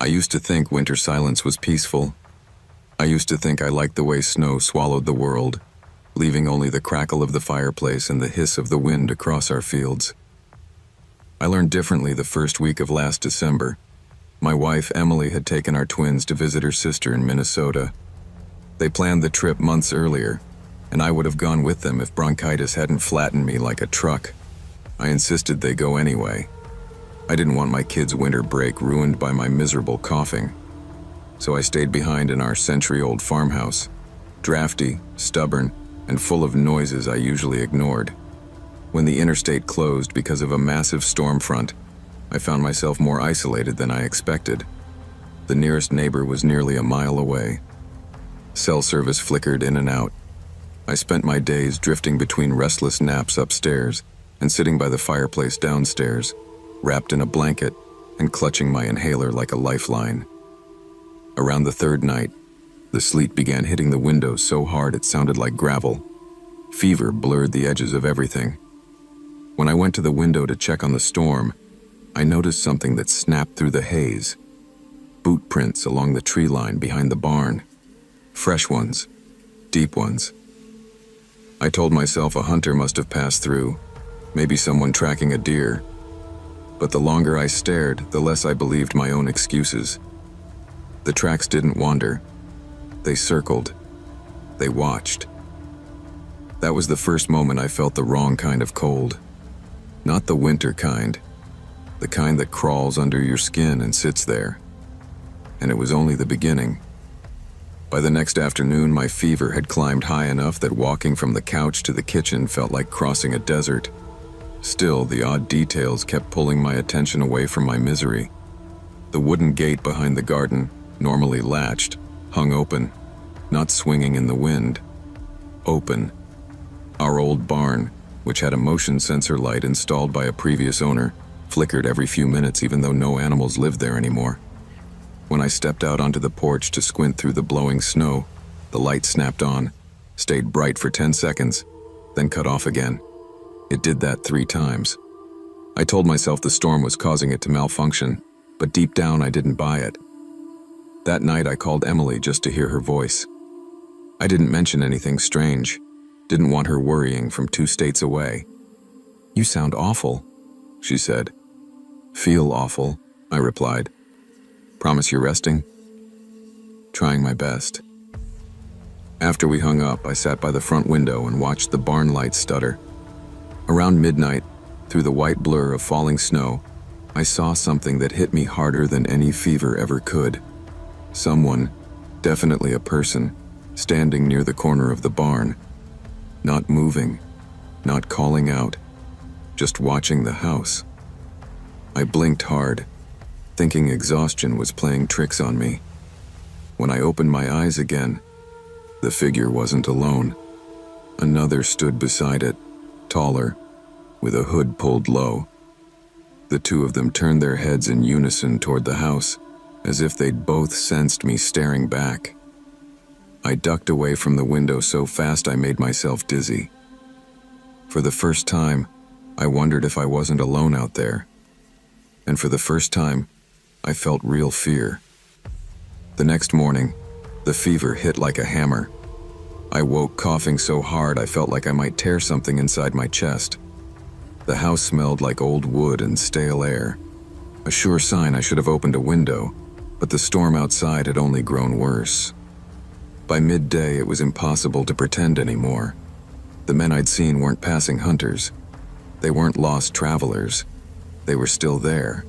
I used to think winter silence was peaceful. I used to think I liked the way snow swallowed the world, leaving only the crackle of the fireplace and the hiss of the wind across our fields. I learned differently the first week of last December. My wife, Emily, had taken our twins to visit her sister in Minnesota. They planned the trip months earlier, and I would have gone with them if bronchitis hadn't flattened me like a truck. I insisted they go anyway. I didn't want my kids' winter break ruined by my miserable coughing. So I stayed behind in our century-old farmhouse, drafty, stubborn, and full of noises I usually ignored. When the interstate closed because of a massive storm front, I found myself more isolated than I expected. The nearest neighbor was nearly a mile away. Cell service flickered in and out. I spent my days drifting between restless naps upstairs and sitting by the fireplace downstairs, wrapped in a blanket and clutching my inhaler like a lifeline. Around the third night, the sleet began hitting the windows so hard it sounded like gravel. Fever blurred the edges of everything. When I went to the window to check on the storm, I noticed something that snapped through the haze. Boot prints along the tree line behind the barn. Fresh ones, deep ones. I told myself a hunter must have passed through, maybe someone tracking a deer. But the longer I stared, the less I believed my own excuses. The tracks didn't wander. They circled. They watched. That was the first moment I felt the wrong kind of cold. Not the winter kind. The kind that crawls under your skin and sits there. And it was only the beginning. By the next afternoon, my fever had climbed high enough that walking from the couch to the kitchen felt like crossing a desert. Still, the odd details kept pulling my attention away from my misery. The wooden gate behind the garden, normally latched, hung open, not swinging in the wind. Open. Our old barn, which had a motion sensor light installed by a previous owner, flickered every few minutes even though no animals lived there anymore. When I stepped out onto the porch to squint through the blowing snow, the light snapped on, stayed bright for 10 seconds, then cut off again. It did that 3 times. I told myself the storm was causing it to malfunction, but deep down I didn't buy it. That night I called Emily just to hear her voice. I didn't mention anything strange, didn't want her worrying from 2 states away. "You sound awful," she said. "Feel awful," I replied. "Promise you're resting?" "Trying my best." After we hung up, I sat by the front window and watched the barn lights stutter. Around midnight, through the white blur of falling snow, I saw something that hit me harder than any fever ever could. Someone, definitely a person, standing near the corner of the barn. Not moving, not calling out, just watching the house. I blinked hard, thinking exhaustion was playing tricks on me. When I opened my eyes again, the figure wasn't alone. Another stood beside it, taller, with a hood pulled low. The 2 of them turned their heads in unison toward the house, as if they'd both sensed me staring back. I ducked away from the window so fast I made myself dizzy. For the first time, I wondered if I wasn't alone out there. And for the first time, I felt real fear. The next morning, the fever hit like a hammer. I woke coughing so hard I felt like I might tear something inside my chest. The house smelled like old wood and stale air. A sure sign I should have opened a window, but the storm outside had only grown worse. By midday, it was impossible to pretend anymore. The men I'd seen weren't passing hunters. They weren't lost travelers. They were still there.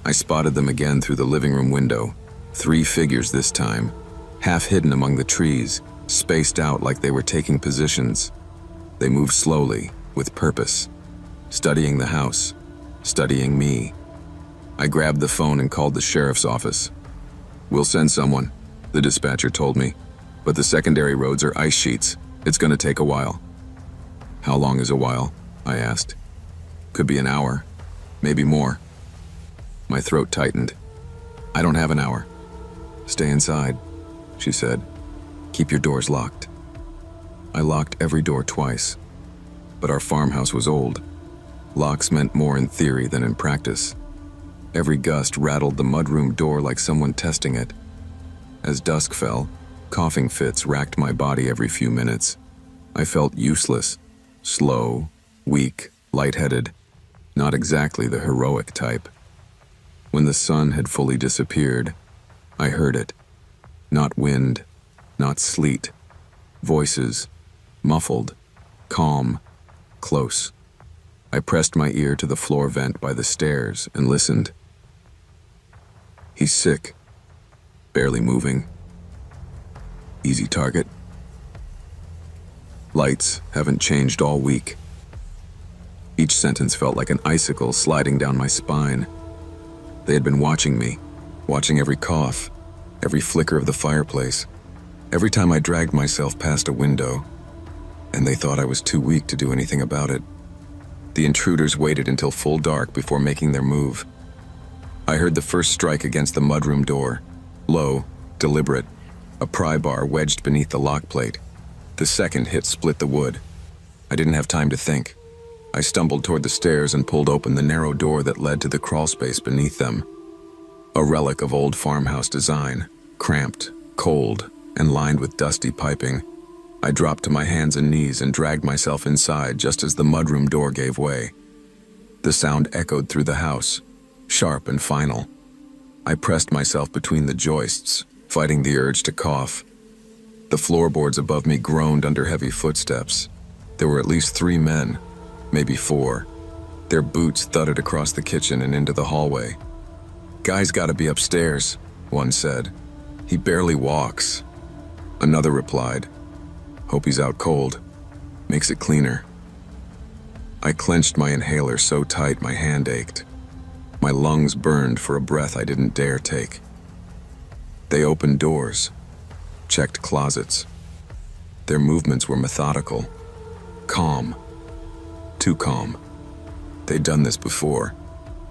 I spotted them again through the living room window. 3 figures this time, half hidden among the trees, spaced out like they were taking positions. They moved slowly, with purpose, studying the house, studying me. I grabbed the phone and called the sheriff's office. "We'll send someone," the dispatcher told me, "but the secondary roads are ice sheets. It's going to take a while." "How long is a while?" I asked. "Could be an hour, maybe more." My throat tightened. "I don't have an hour." "Stay inside," she said. "Keep your doors locked." I locked every door twice, but our farmhouse was old. Locks meant more in theory than in practice. Every gust rattled the mudroom door like someone testing it. As dusk fell, coughing fits racked my body every few minutes. I felt useless, slow, weak, lightheaded, not exactly the heroic type. When the sun had fully disappeared, I heard it. Not wind, not sleet. Voices, muffled, calm, close. I pressed my ear to the floor vent by the stairs and listened. He's sick, barely moving. Easy target. Lights haven't changed all week. Each sentence felt like an icicle sliding down my spine. They had been watching me, watching every cough, every flicker of the fireplace, every time I dragged myself past a window, and they thought I was too weak to do anything about it. The intruders waited until full dark before making their move. I heard the first strike against the mudroom door, low, deliberate, a pry bar wedged beneath the lock plate. The second hit split the wood. I didn't have time to think. I stumbled toward the stairs and pulled open the narrow door that led to the crawl space beneath them. A relic of old farmhouse design, cramped, cold, and lined with dusty piping. I dropped to my hands and knees and dragged myself inside just as the mudroom door gave way. The sound echoed through the house, sharp and final. I pressed myself between the joists, fighting the urge to cough. The floorboards above me groaned under heavy footsteps. There were at least 3 men, maybe 4. Their boots thudded across the kitchen and into the hallway. "Guy's gotta be upstairs," one said. "He barely walks." Another replied, "Hope he's out cold. Makes it cleaner." I clenched my inhaler so tight my hand ached. My lungs burned for a breath I didn't dare take. They opened doors, checked closets. Their movements were methodical, calm, too calm. They'd done this before.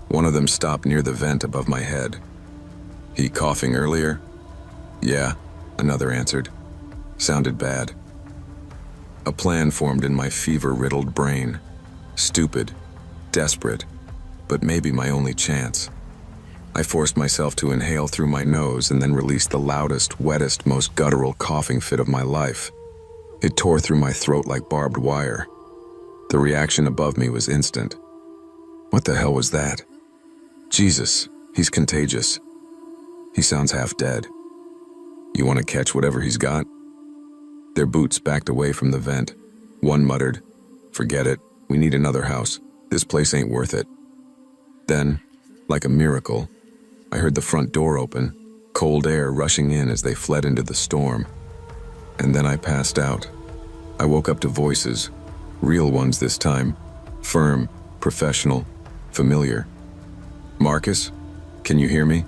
One of them stopped near the vent above my head. "He coughing earlier?" "Yeah," another answered. "Sounded bad." A plan formed in my fever-riddled brain. Stupid, desperate, but maybe my only chance. I forced myself to inhale through my nose and then released the loudest, wettest, most guttural coughing fit of my life. It tore through my throat like barbed wire. The reaction above me was instant. What the hell was that? Jesus, he's contagious. He sounds half dead. You want to catch whatever he's got? Their boots backed away from the vent. One muttered, "Forget it, we need another house. This place ain't worth it." Then, like a miracle, I heard the front door open, cold air rushing in as they fled into the storm. And then I passed out. I woke up to voices, real ones this time, firm, professional, familiar. "Marcus, can you hear me?"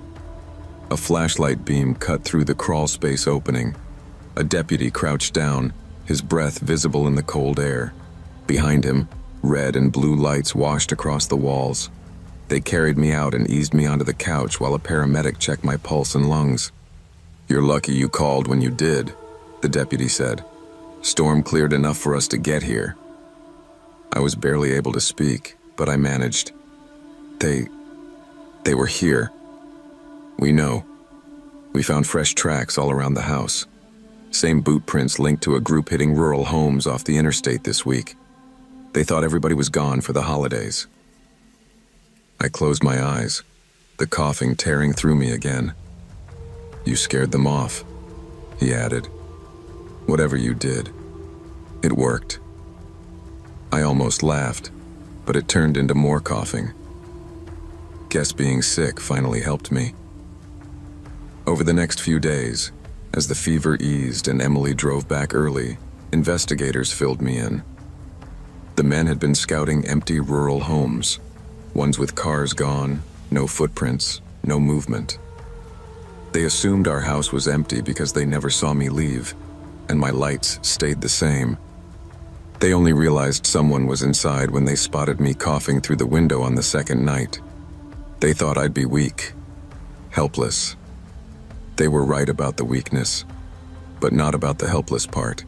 A flashlight beam cut through the crawl space opening. A deputy crouched down, his breath visible in the cold air. Behind him, red and blue lights washed across the walls. They carried me out and eased me onto the couch while a paramedic checked my pulse and lungs. "You're lucky you called when you did," the deputy said. "Storm cleared enough for us to get here." I was barely able to speak, but I managed. They were here. "We know. We found fresh tracks all around the house. Same boot prints linked to a group hitting rural homes off the interstate this week. They thought everybody was gone for the holidays." I closed my eyes, the coughing tearing through me again. "You scared them off," he added. "Whatever you did, it worked." I almost laughed, but it turned into more coughing. Guess being sick finally helped me. Over the next few days, as the fever eased and Emily drove back early, investigators filled me in. The men had been scouting empty rural homes, ones with cars gone, no footprints, no movement. They assumed our house was empty because they never saw me leave, and my lights stayed the same. They only realized someone was inside when they spotted me coughing through the window on the second night. They thought I'd be weak, helpless. They were right about the weakness, but not about the helpless part.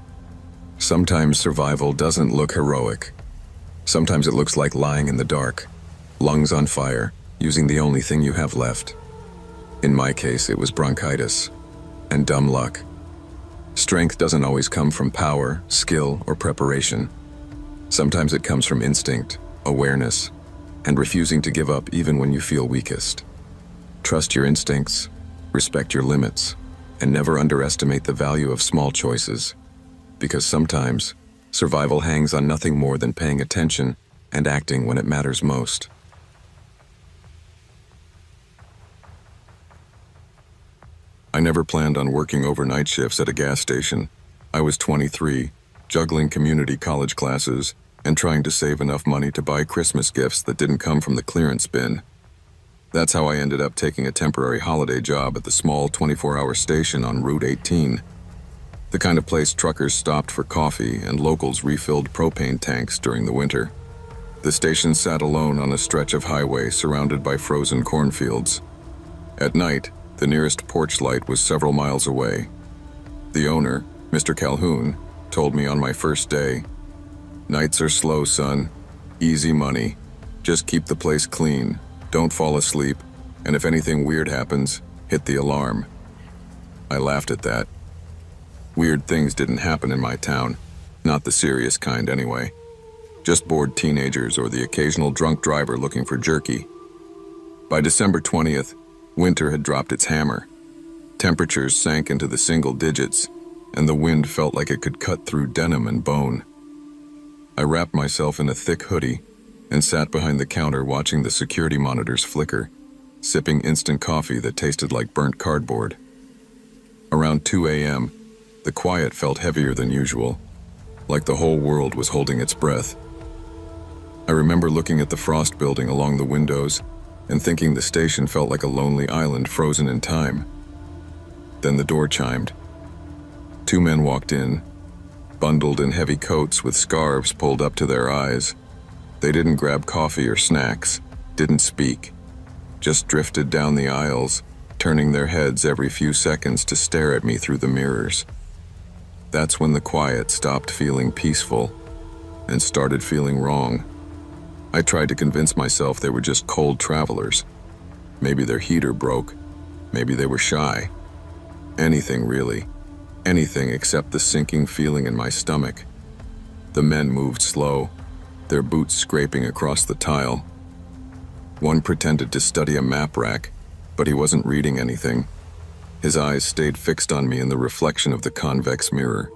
Sometimes survival doesn't look heroic. Sometimes it looks like lying in the dark, lungs on fire, using the only thing you have left. In my case, it was bronchitis and dumb luck. Strength doesn't always come from power, skill, or preparation. Sometimes it comes from instinct, awareness, and refusing to give up even when you feel weakest. Trust your instincts, respect your limits, and never underestimate the value of small choices. Because sometimes, survival hangs on nothing more than paying attention and acting when it matters most. I never planned on working overnight shifts at a gas station. I was 23, juggling community college classes, and trying to save enough money to buy Christmas gifts that didn't come from the clearance bin. That's how I ended up taking a temporary holiday job at the small 24-hour station on Route 18. The kind of place truckers stopped for coffee and locals refilled propane tanks during the winter. The station sat alone on a stretch of highway surrounded by frozen cornfields. At night, the nearest porch light was several miles away. The owner, Mr. Calhoun, told me on my first day, "Nights are slow, son. Easy money. Just keep the place clean. Don't fall asleep. And if anything weird happens, hit the alarm." I laughed at that. Weird things didn't happen in my town. Not the serious kind, anyway. Just bored teenagers or the occasional drunk driver looking for jerky. By December 20th, winter had dropped its hammer. Temperatures sank into the single digits, and the wind felt like it could cut through denim and bone. I wrapped myself in a thick hoodie and sat behind the counter watching the security monitors flicker, sipping instant coffee that tasted like burnt cardboard. Around 2 a.m., the quiet felt heavier than usual, like the whole world was holding its breath. I remember looking at the frost building along the windows and thinking the station felt like a lonely island frozen in time. Then the door chimed. 2 men walked in, bundled in heavy coats with scarves pulled up to their eyes. They didn't grab coffee or snacks, didn't speak, just drifted down the aisles, turning their heads every few seconds to stare at me through the mirrors. That's when the quiet stopped feeling peaceful and started feeling wrong. I tried to convince myself they were just cold travelers. Maybe their heater broke. Maybe they were shy. Anything, really. Anything except the sinking feeling in my stomach. The men moved slow, their boots scraping across the tile. One pretended to study a map rack, but he wasn't reading anything. His eyes stayed fixed on me in the reflection of the convex mirror.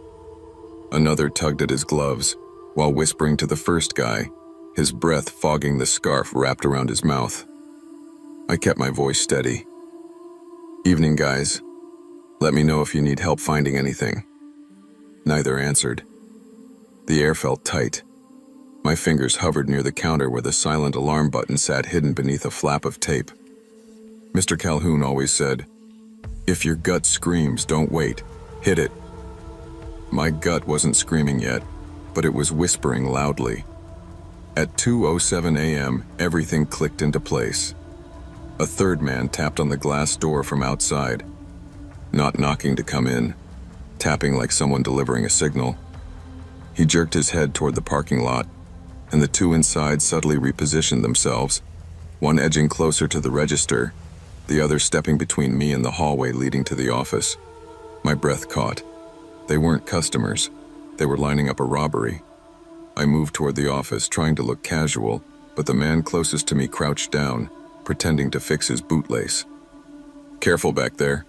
Another tugged at his gloves, while whispering to the first guy, his breath fogging the scarf wrapped around his mouth. I kept my voice steady. "Evening, guys. Let me know if you need help finding anything." Neither answered. The air felt tight. My fingers hovered near the counter where the silent alarm button sat hidden beneath a flap of tape. Mr. Calhoun always said, "If your gut screams, don't wait. Hit it." My gut wasn't screaming yet, but it was whispering loudly. At 2:07 a.m., everything clicked into place. A third man tapped on the glass door from outside, not knocking to come in, tapping like someone delivering a signal. He jerked his head toward the parking lot, and the 2 inside subtly repositioned themselves, one edging closer to the register, the other stepping between me and the hallway leading to the office. My breath caught. They weren't customers. They were lining up a robbery. I moved toward the office, trying to look casual, but the man closest to me crouched down, pretending to fix his bootlace. "Careful back there,"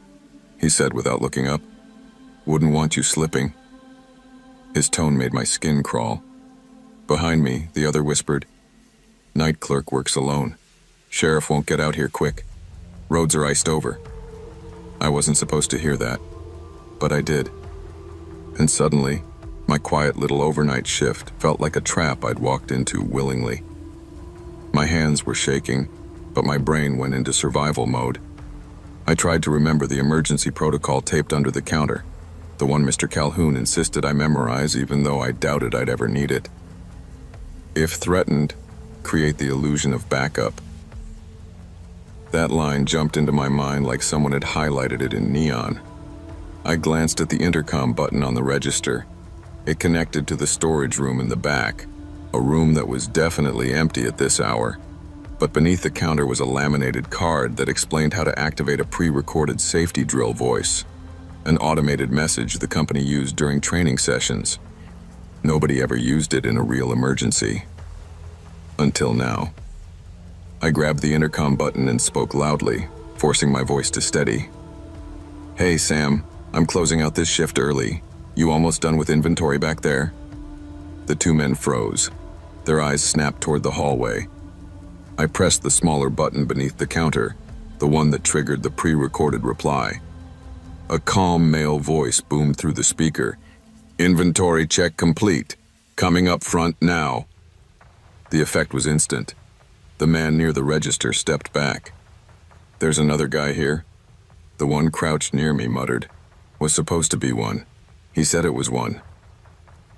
he said without looking up. "Wouldn't want you slipping." His tone made my skin crawl. Behind me, the other whispered, "Night clerk works alone. Sheriff won't get out here quick. Roads are iced over." I wasn't supposed to hear that, but I did. And suddenly, my quiet little overnight shift felt like a trap I'd walked into willingly. My hands were shaking, but my brain went into survival mode. I tried to remember the emergency protocol taped under the counter, the one Mr. Calhoun insisted I memorize even though I doubted I'd ever need it. If threatened, create the illusion of backup. That line jumped into my mind like someone had highlighted it in neon. I glanced at the intercom button on the register. It connected to the storage room in the back, a room that was definitely empty at this hour, But beneath the counter was a laminated card that explained how to activate a pre-recorded safety drill voice, an automated message the company used during training sessions. Nobody ever used it in a real emergency. Until now. I grabbed the intercom button and spoke loudly, forcing my voice to steady. "Hey, Sam, I'm closing out this shift early. You almost done with inventory back there?" The two men froze. Their eyes snapped toward the hallway. I pressed the smaller button beneath the counter, the one that triggered the pre-recorded reply. A calm male voice boomed through the speaker. "Inventory check complete. Coming up front now." The effect was instant. The man near the register stepped back. "There's another guy here." The one crouched near me muttered. "Was supposed to be one. He said it was one."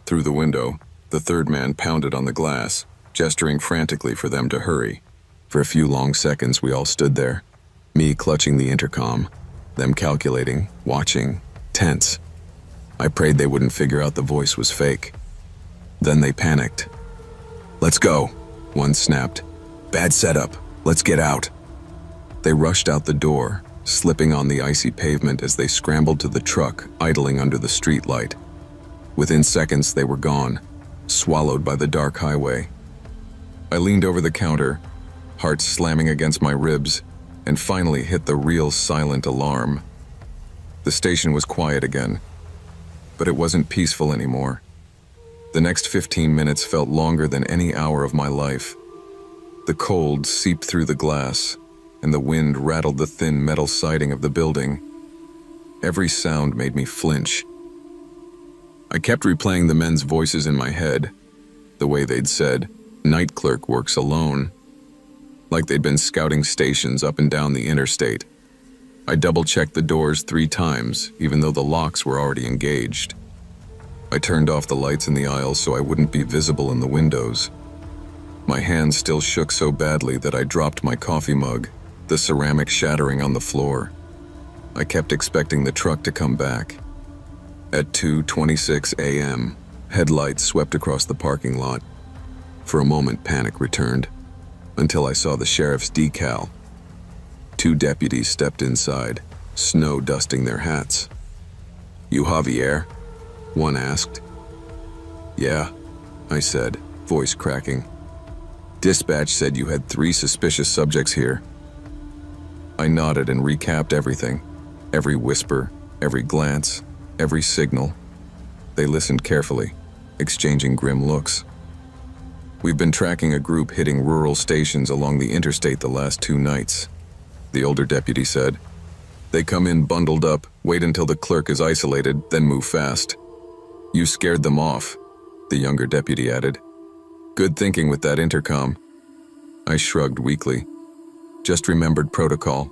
Through the window, the third man pounded on the glass, gesturing frantically for them to hurry. For a few long seconds we all stood there, me clutching the intercom, them calculating, watching, tense. I prayed they wouldn't figure out the voice was fake. Then they panicked. "Let's go," one snapped. "Bad setup. Let's get out." They rushed out the door, slipping on the icy pavement as they scrambled to the truck idling under the streetlight. Within seconds they were gone, swallowed by the dark highway. I leaned over the counter, heart slamming against my ribs, and finally hit the real silent alarm. The station was quiet again, but it wasn't peaceful anymore. The next 15 minutes felt longer than any hour of my life. The cold seeped through the glass, and the wind rattled the thin metal siding of the building. Every sound made me flinch. I kept replaying the men's voices in my head, the way they'd said, "Night clerk works alone," like they'd been scouting stations up and down the interstate. I double-checked the doors 3 times, even though the locks were already engaged. I turned off the lights in the aisles so I wouldn't be visible in the windows. My hands still shook so badly that I dropped my coffee mug, the ceramic shattering on the floor. I kept expecting the truck to come back. At 2:26 a.m., headlights swept across the parking lot. For a moment, panic returned, until I saw the sheriff's decal. 2 deputies stepped inside, snow dusting their hats. "You Javier?" one asked. "Yeah," I said, voice cracking. "Dispatch said you had 3 suspicious subjects here." I nodded and recapped everything. Every whisper, every glance, every signal. They listened carefully, exchanging grim looks. "We've been tracking a group hitting rural stations along the interstate the last 2 nights," the older deputy said. "They come in bundled up, wait until the clerk is isolated, then move fast." "You scared them off," the younger deputy added. "Good thinking with that intercom." I shrugged weakly. Just remembered protocol.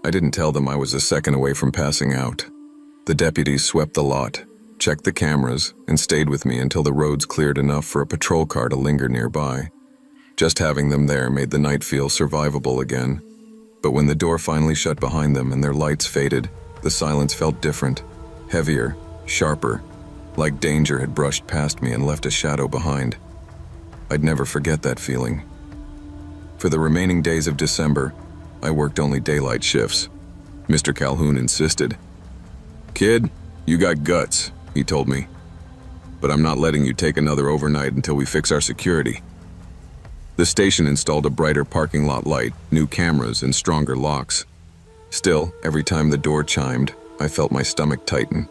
I didn't tell them I was a second away from passing out. The deputies swept the lot, checked the cameras, and stayed with me until the roads cleared enough for a patrol car to linger nearby. Just having them there made the night feel survivable again. But when the door finally shut behind them and their lights faded, the silence felt different, heavier, sharper, like danger had brushed past me and left a shadow behind. I'd never forget that feeling. For the remaining days of December, I worked only daylight shifts. Mr. Calhoun insisted. "Kid, you got guts," he told me. "But I'm not letting you take another overnight until we fix our security." The station installed a brighter parking lot light, new cameras, and stronger locks. Still, every time the door chimed, I felt my stomach tighten.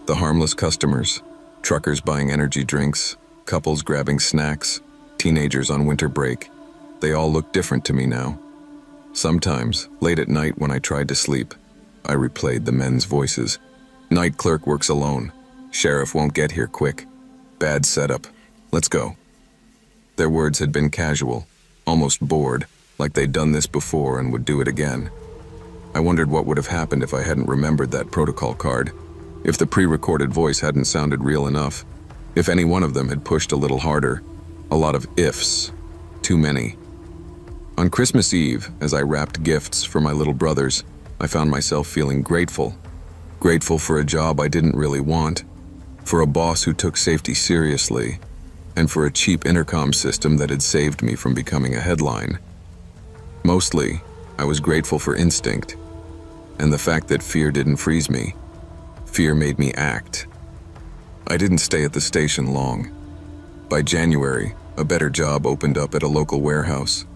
The harmless customers, truckers buying energy drinks, couples grabbing snacks, teenagers on winter break, they all looked different to me now. Sometimes, late at night when I tried to sleep, I replayed the men's voices. "Night clerk works alone. Sheriff won't get here quick. Bad setup. Let's go." Their words had been casual, almost bored, like they'd done this before and would do it again. I wondered what would have happened if I hadn't remembered that protocol card, if the pre-recorded voice hadn't sounded real enough, if any one of them had pushed a little harder. A lot of ifs. Too many. On Christmas Eve, as I wrapped gifts for my little brothers, I found myself feeling grateful. Grateful for a job I didn't really want, for a boss who took safety seriously, and for a cheap intercom system that had saved me from becoming a headline. Mostly, I was grateful for instinct, and the fact that fear didn't freeze me. Fear made me act. I didn't stay at the station long. By January, a better job opened up at a local warehouse.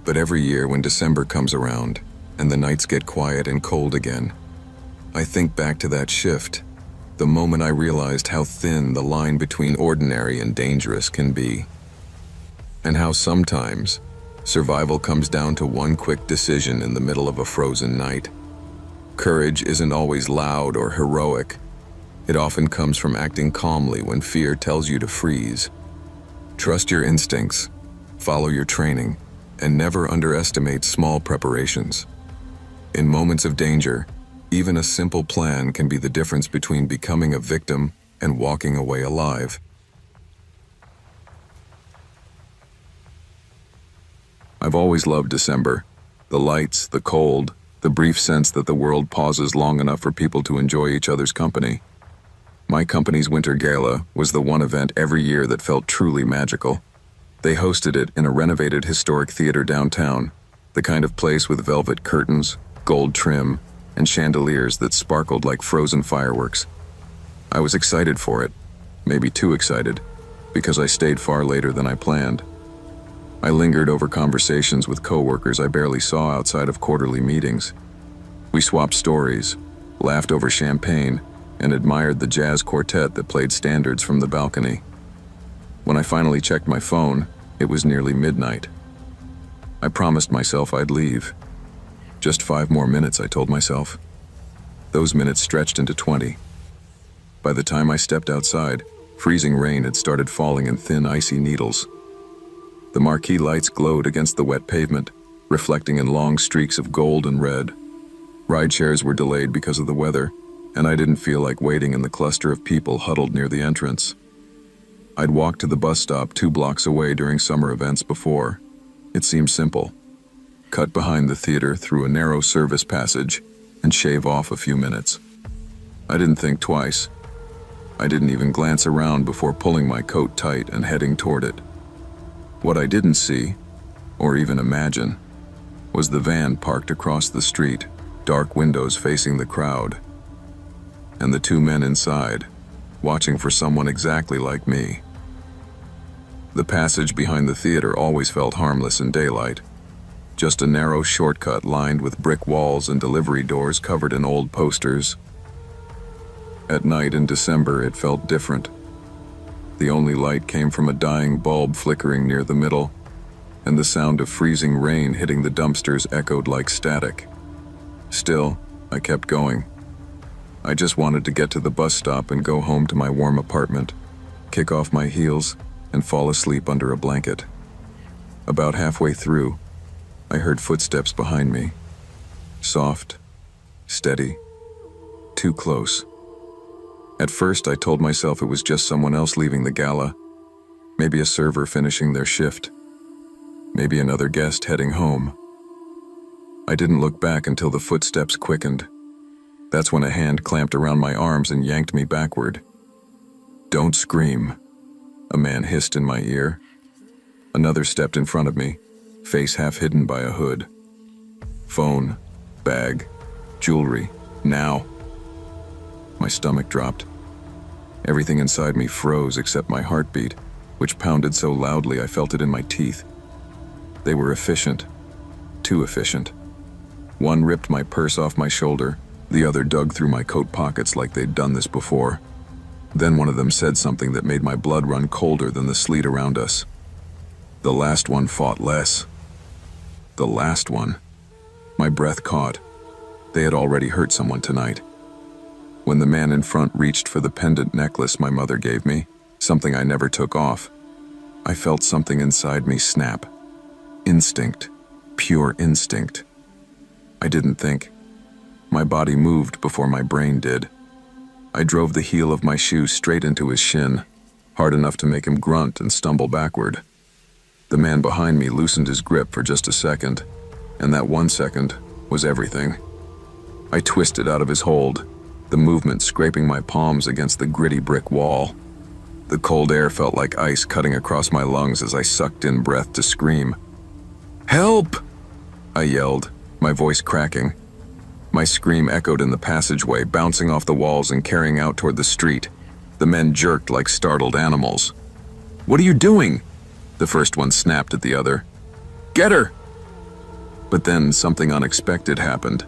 But every year when December comes around, and the nights get quiet and cold again, I think back to that shift, the moment I realized how thin the line between ordinary and dangerous can be. And how sometimes, survival comes down to one quick decision in the middle of a frozen night. Courage isn't always loud or heroic. It often comes from acting calmly when fear tells you to freeze. Trust your instincts, follow your training, and never underestimate small preparations. In moments of danger, even a simple plan can be the difference between becoming a victim and walking away alive. I've always loved December. The lights, the cold, the brief sense that the world pauses long enough for people to enjoy each other's company. My company's winter gala was the one event every year that felt truly magical. They hosted it in a renovated historic theater downtown, the kind of place with velvet curtains, gold trim, and chandeliers that sparkled like frozen fireworks. I was excited for it, maybe too excited, because I stayed far later than I planned. I lingered over conversations with coworkers I barely saw outside of quarterly meetings. We swapped stories, laughed over champagne, and admired the jazz quartet that played standards from the balcony. When I finally checked my phone, it was nearly midnight. I promised myself I'd leave. Just 5 more minutes, I told myself. Those minutes stretched into 20. By the time I stepped outside, freezing rain had started falling in thin, icy needles. The marquee lights glowed against the wet pavement, reflecting in long streaks of gold and red. Rideshares were delayed because of the weather, and I didn't feel like waiting in the cluster of people huddled near the entrance. I'd walked to the bus stop 2 blocks away during summer events before. It seemed simple. Cut behind the theater through a narrow service passage and shave off a few minutes. I didn't think twice. I didn't even glance around before pulling my coat tight and heading toward it. What I didn't see, or even imagine, was the van parked across the street, dark windows facing the crowd, and the 2 men inside, watching for someone exactly like me. The passage behind the theater always felt harmless in daylight, just a narrow shortcut lined with brick walls and delivery doors covered in old posters. At night in December, it felt different. The only light came from a dying bulb flickering near the middle, and the sound of freezing rain hitting the dumpsters echoed like static. Still, I kept going. I just wanted to get to the bus stop and go home to my warm apartment, kick off my heels, and fall asleep under a blanket. About halfway through, I heard footsteps behind me. Soft, steady, too close. At first, I told myself it was just someone else leaving the gala, maybe a server finishing their shift, maybe another guest heading home. I didn't look back until the footsteps quickened. That's when a hand clamped around my arms and yanked me backward. "Don't scream," a man hissed in my ear. Another stepped in front of me, face half hidden by a hood. Phone, bag, jewelry, now. My stomach dropped. Everything inside me froze except my heartbeat, which pounded so loudly I felt it in my teeth. They were efficient, too efficient. One ripped my purse off my shoulder, the other dug through my coat pockets like they'd done this before. Then one of them said something that made my blood run colder than the sleet around us. The last one fought less. The last one. My breath caught. They had already hurt someone tonight. When the man in front reached for the pendant necklace my mother gave me, something I never took off, I felt something inside me snap. Instinct. Pure instinct. I didn't think. My body moved before my brain did. I drove the heel of my shoe straight into his shin, hard enough to make him grunt and stumble backward. The man behind me loosened his grip for just a second, and that 1 second was everything. I twisted out of his hold, the movement scraping my palms against the gritty brick wall. The cold air felt like ice cutting across my lungs as I sucked in breath to scream. "Help!" I yelled, my voice cracking. My scream echoed in the passageway, bouncing off the walls and carrying out toward the street. The men jerked like startled animals. "What are you doing?" The first one snapped at the other. "Get her!" But then something unexpected happened.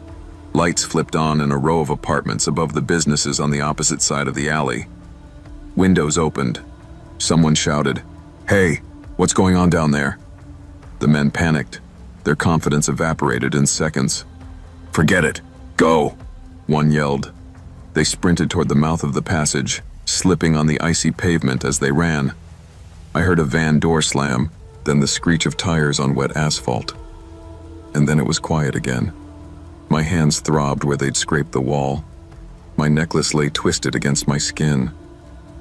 Lights flipped on in a row of apartments above the businesses on the opposite side of the alley. Windows opened. Someone shouted, "Hey, what's going on down there?" The men panicked. Their confidence evaporated in seconds. "Forget it. Go!" one yelled. They sprinted toward the mouth of the passage, slipping on the icy pavement as they ran. I heard a van door slam, then the screech of tires on wet asphalt. And then it was quiet again. My hands throbbed where they'd scraped the wall. My necklace lay twisted against my skin.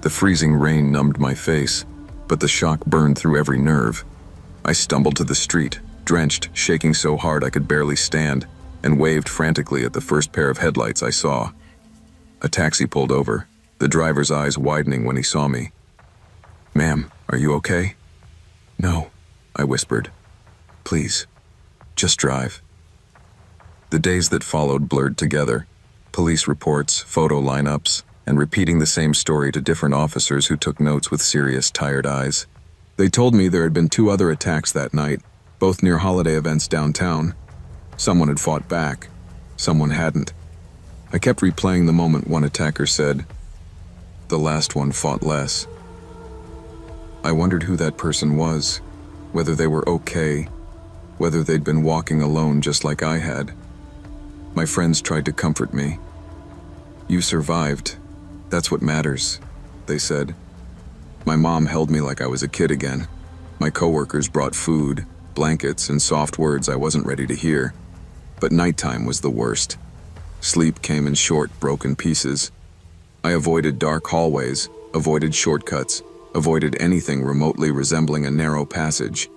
The freezing rain numbed my face, but the shock burned through every nerve. I stumbled to the street, drenched, shaking so hard I could barely stand, and waved frantically at the first pair of headlights I saw. A taxi pulled over, the driver's eyes widening when he saw me. "Ma'am, are you okay?" "No," I whispered. "Please, just drive." The days that followed blurred together. Police reports, photo lineups, and repeating the same story to different officers who took notes with serious, tired eyes. They told me there had been 2 other attacks that night, both near holiday events downtown. Someone had fought back. Someone hadn't. I kept replaying the moment one attacker said, "The last one fought less." I wondered who that person was, whether they were okay, whether they'd been walking alone just like I had. My friends tried to comfort me. "You survived. That's what matters," they said. My mom held me like I was a kid again. My coworkers brought food, blankets, and soft words I wasn't ready to hear. But nighttime was the worst. Sleep came in short, broken pieces. I avoided dark hallways, avoided shortcuts, avoided anything remotely resembling a narrow passage.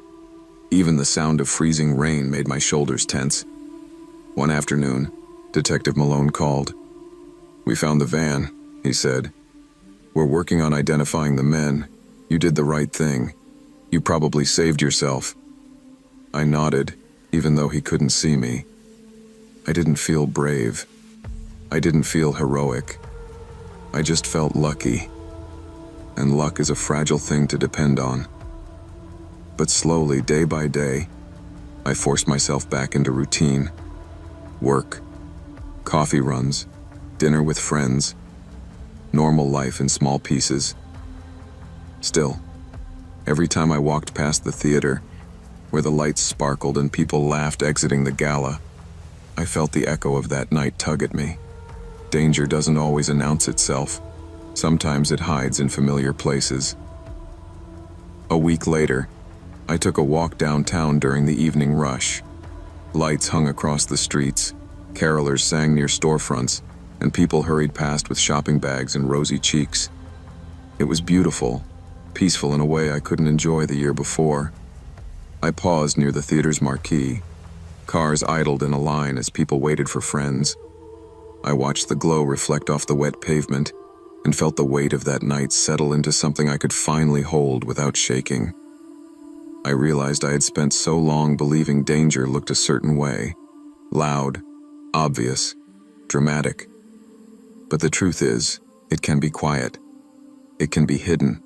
Even the sound of freezing rain made my shoulders tense. One afternoon, Detective Malone called. "We found the van," he said. "We're working on identifying the men. You did the right thing. You probably saved yourself." I nodded, even though he couldn't see me. I didn't feel brave. I didn't feel heroic. I just felt lucky. And luck is a fragile thing to depend on. But slowly, day by day, I forced myself back into routine. Work, coffee runs, dinner with friends, normal life in small pieces. Still, every time I walked past the theater, where the lights sparkled and people laughed exiting the gala, I felt the echo of that night tug at me. Danger doesn't always announce itself. Sometimes it hides in familiar places. A week later, I took a walk downtown during the evening rush. Lights hung across the streets, carolers sang near storefronts, and people hurried past with shopping bags and rosy cheeks. It was beautiful, peaceful in a way I couldn't enjoy the year before. I paused near the theater's marquee. Cars idled in a line as people waited for friends. I watched the glow reflect off the wet pavement and felt the weight of that night settle into something I could finally hold without shaking. I realized I had spent so long believing danger looked a certain way, loud, obvious, dramatic. But the truth is, it can be quiet. It can be hidden.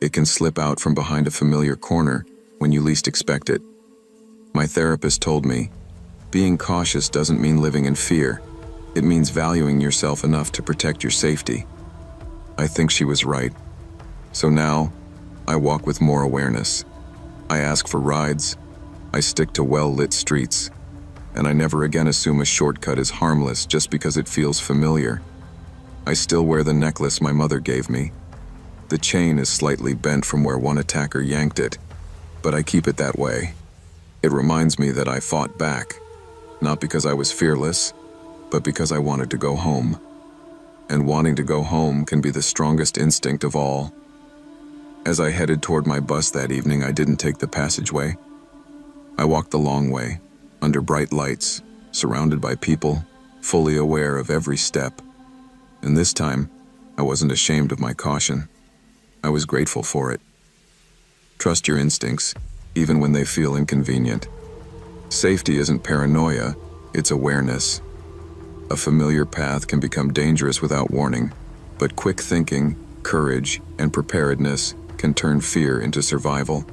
It can slip out from behind a familiar corner when you least expect it. My therapist told me, being cautious doesn't mean living in fear. It means valuing yourself enough to protect your safety. I think she was right. So now, I walk with more awareness. I ask for rides. I stick to well-lit streets. And I never again assume a shortcut is harmless just because it feels familiar. I still wear the necklace my mother gave me. The chain is slightly bent from where one attacker yanked it, but I keep it that way. It reminds me that I fought back, not because I was fearless, but because I wanted to go home. And wanting to go home can be the strongest instinct of all. As I headed toward my bus that evening, I didn't take the passageway. I walked the long way, under bright lights, surrounded by people, fully aware of every step. And this time, I wasn't ashamed of my caution. I was grateful for it. Trust your instincts, even when they feel inconvenient. Safety isn't paranoia, it's awareness. A familiar path can become dangerous without warning, but quick thinking, courage, and preparedness can turn fear into survival.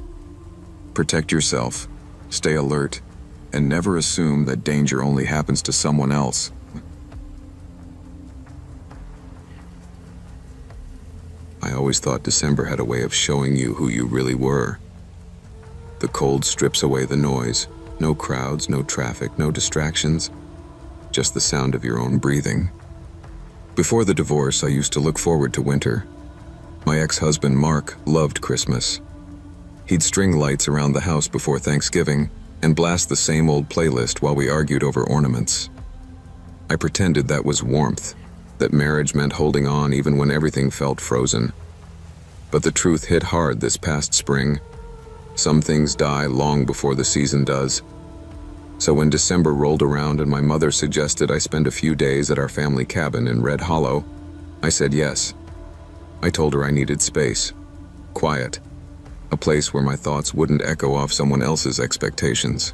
Protect yourself, stay alert, and never assume that danger only happens to someone else. I always thought December had a way of showing you who you really were. The cold strips away the noise. No crowds, no traffic, no distractions. Just the sound of your own breathing. Before the divorce, I used to look forward to winter. My ex-husband, Mark, loved Christmas. He'd string lights around the house before Thanksgiving and blast the same old playlist while we argued over ornaments. I pretended that was warmth, that marriage meant holding on even when everything felt frozen. But the truth hit hard this past spring. Some things die long before the season does. So when December rolled around and my mother suggested I spend a few days at our family cabin in Red Hollow, I said yes. I told her I needed space, quiet, a place where my thoughts wouldn't echo off someone else's expectations.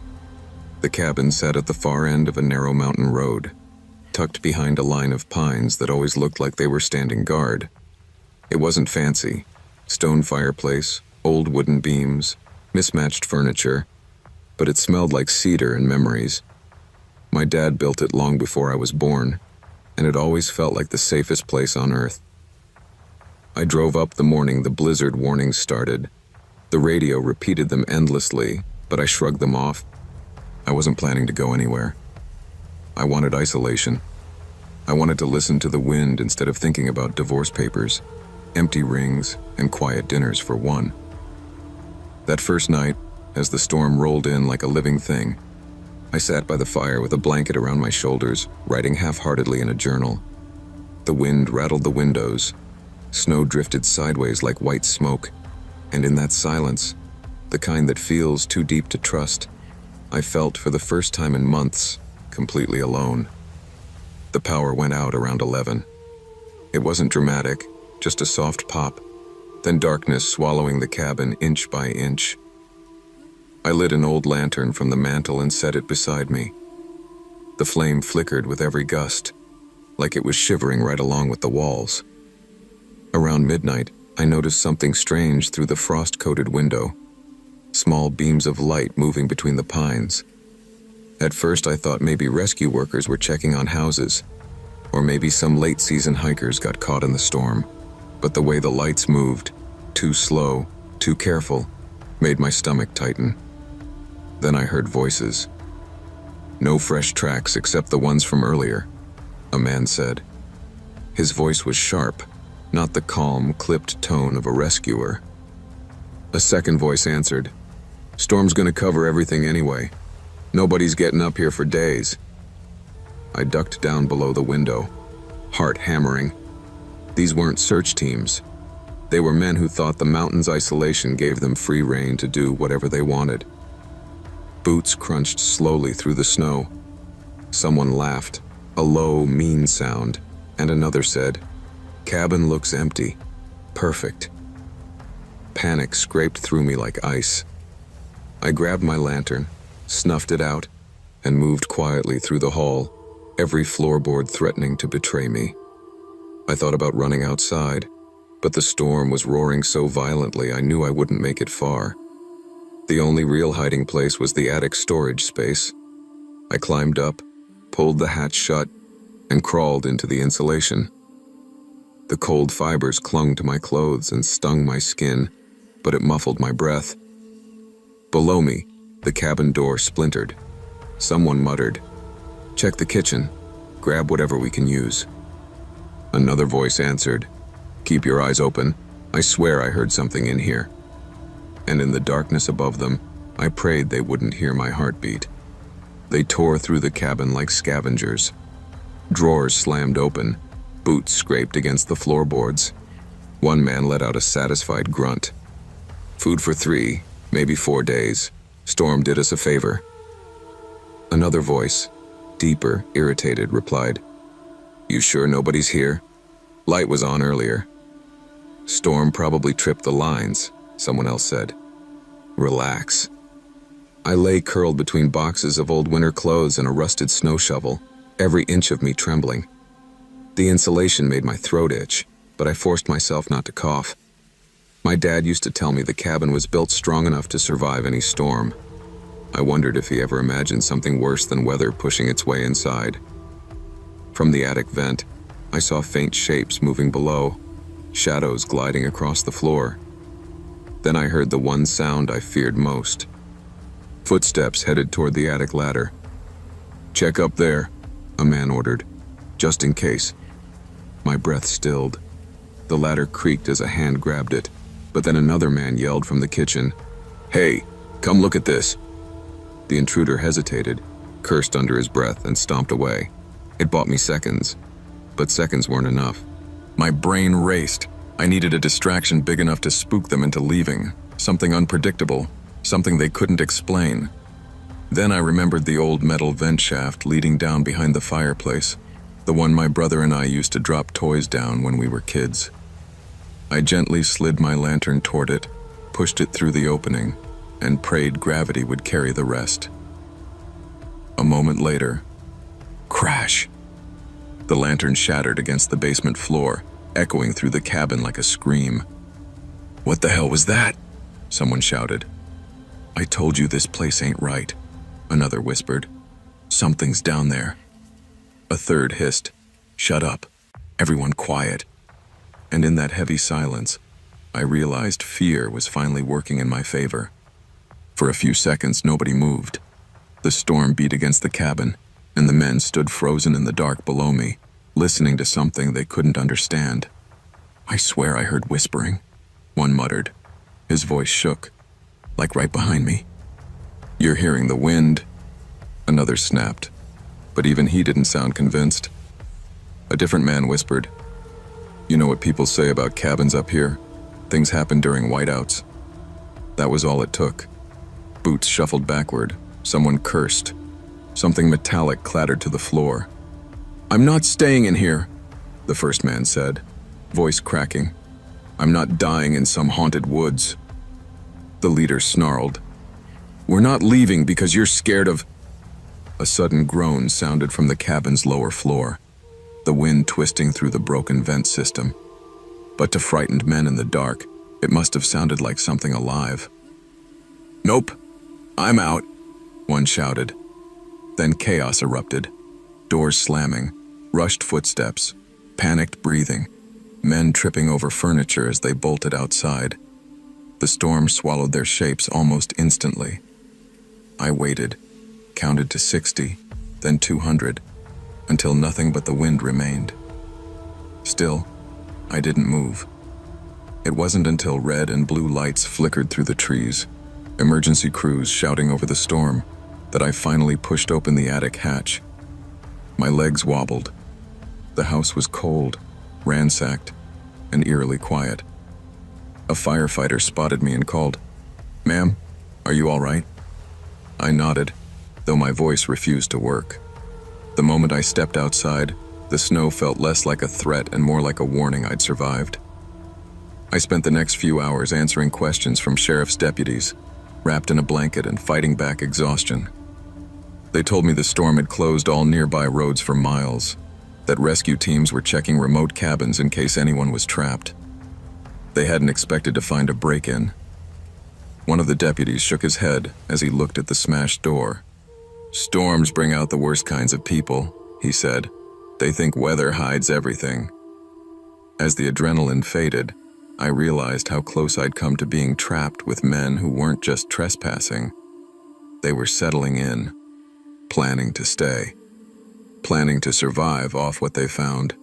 The cabin sat at the far end of a narrow mountain road, tucked behind a line of pines that always looked like they were standing guard. It wasn't fancy. Stone fireplace, old wooden beams, mismatched furniture, but it smelled like cedar and memories. My dad built it long before I was born, and it always felt like the safest place on earth. I drove up the morning the blizzard warnings started. The radio repeated them endlessly, but I shrugged them off. I wasn't planning to go anywhere. I wanted isolation. I wanted to listen to the wind instead of thinking about divorce papers, empty rings, and quiet dinners for one. That first night, as the storm rolled in like a living thing, I sat by the fire with a blanket around my shoulders, writing half-heartedly in a journal. The wind rattled the windows. Snow drifted sideways like white smoke, and in that silence, the kind that feels too deep to trust, I felt for the first time in months, completely alone. The power went out around 11. It wasn't dramatic, just a soft pop, then darkness swallowing the cabin inch by inch. I lit an old lantern from the mantel and set it beside me. The flame flickered with every gust, like it was shivering right along with the walls. Around midnight, I noticed something strange through the frost-coated window. Small beams of light moving between the pines. At first I thought maybe rescue workers were checking on houses, or maybe some late-season hikers got caught in the storm. But the way the lights moved, too slow, too careful, made my stomach tighten. Then I heard voices. No fresh tracks except the ones from earlier, a man said. His voice was sharp, not the calm, clipped tone of a rescuer. A second voice answered, "Storm's gonna cover everything anyway. Nobody's getting up here for days." I ducked down below the window, heart hammering. These weren't search teams. They were men who thought the mountain's isolation gave them free rein to do whatever they wanted. Boots crunched slowly through the snow. Someone laughed, a low, mean sound, and another said, "Cabin looks empty. Perfect." Panic scraped through me like ice. I grabbed my lantern, snuffed it out, and moved quietly through the hall, every floorboard threatening to betray me. I thought about running outside, but the storm was roaring so violently I knew I wouldn't make it far. The only real hiding place was the attic storage space. I climbed up, pulled the hatch shut, and crawled into the insulation. The cold fibers clung to my clothes and stung my skin, but it muffled my breath. Below me, the cabin door splintered. Someone muttered, "Check the kitchen. Grab whatever we can use." Another voice answered, "Keep your eyes open. I swear I heard something in here." And in the darkness above them, I prayed they wouldn't hear my heartbeat. They tore through the cabin like scavengers. Drawers slammed open, boots scraped against the floorboards. One man let out a satisfied grunt. "Food for 3, maybe 4 days. Storm did us a favor." Another voice, deeper, irritated, replied, "You sure nobody's here? Light was on earlier." "Storm probably tripped the lines," someone else said. "Relax." I lay curled between boxes of old winter clothes and a rusted snow shovel, every inch of me trembling. The insulation made my throat itch, but I forced myself not to cough. My dad used to tell me the cabin was built strong enough to survive any storm. I wondered if he ever imagined something worse than weather pushing its way inside. From the attic vent, I saw faint shapes moving below, shadows gliding across the floor. Then I heard the one sound I feared most. Footsteps headed toward the attic ladder. "Check up there," a man ordered, "just in case." My breath stilled. The ladder creaked as a hand grabbed it, but then another man yelled from the kitchen, "Hey, come look at this." The intruder hesitated, cursed under his breath, and stomped away. It bought me seconds, but seconds weren't enough. My brain raced. I needed a distraction big enough to spook them into leaving, something unpredictable, something they couldn't explain. Then I remembered the old metal vent shaft leading down behind the fireplace, the one my brother and I used to drop toys down when we were kids. I gently slid my lantern toward it, pushed it through the opening, and prayed gravity would carry the rest. A moment later, crash! The lantern shattered against the basement floor, echoing through the cabin like a scream. "What the hell was that?" someone shouted. "I told you this place ain't right," another whispered. "Something's down there." A third hissed, "Shut up. Everyone quiet." And in that heavy silence, I realized fear was finally working in my favor. For a few seconds, nobody moved. The storm beat against the cabin, and the men stood frozen in the dark below me, listening to something they couldn't understand. "I swear I heard whispering," one muttered. His voice shook, like right behind me. "You're hearing the wind," another snapped, but even he didn't sound convinced. A different man whispered, "You know what people say about cabins up here? Things happen during whiteouts." That was all it took. Boots shuffled backward, someone cursed. Something metallic clattered to the floor. "I'm not staying in here," the first man said, voice cracking. "I'm not dying in some haunted woods." The leader snarled, "We're not leaving because you're scared of—" A sudden groan sounded from the cabin's lower floor, the wind twisting through the broken vent system. But to frightened men in the dark, it must have sounded like something alive. "Nope, I'm out," one shouted. Then chaos erupted. Doors slamming, rushed footsteps, panicked breathing, men tripping over furniture as they bolted outside. The storm swallowed their shapes almost instantly. I waited, counted to 60, then 200, until nothing but the wind remained. Still, I didn't move. It wasn't until red and blue lights flickered through the trees, emergency crews shouting over the storm, that I finally pushed open the attic hatch. My legs wobbled. The house was cold, ransacked, and eerily quiet. A firefighter spotted me and called, "Ma'am, are you all right?" I nodded, though my voice refused to work. The moment I stepped outside, the snow felt less like a threat and more like a warning I'd survived. I spent the next few hours answering questions from sheriff's deputies, wrapped in a blanket and fighting back exhaustion. They told me the storm had closed all nearby roads for miles, that rescue teams were checking remote cabins in case anyone was trapped. They hadn't expected to find a break-in. One of the deputies shook his head as he looked at the smashed door. "Storms bring out the worst kinds of people," he said. "They think weather hides everything." As the adrenaline faded, I realized how close I'd come to being trapped with men who weren't just trespassing. They were settling in, planning to stay, planning to survive off what they found.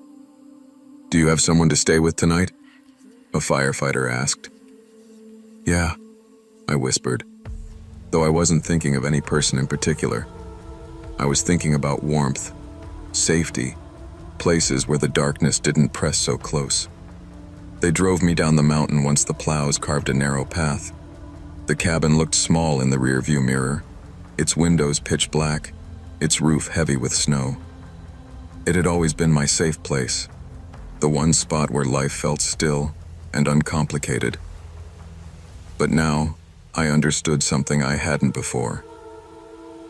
"Do you have someone to stay with tonight?" a firefighter asked. "Yeah," I whispered, though I wasn't thinking of any person in particular. I was thinking about warmth, safety, places where the darkness didn't press so close. They drove me down the mountain once the plows carved a narrow path. The cabin looked small in the rearview mirror, its windows pitch black, its roof heavy with snow. It had always been my safe place, the one spot where life felt still and uncomplicated. But now, I understood something I hadn't before.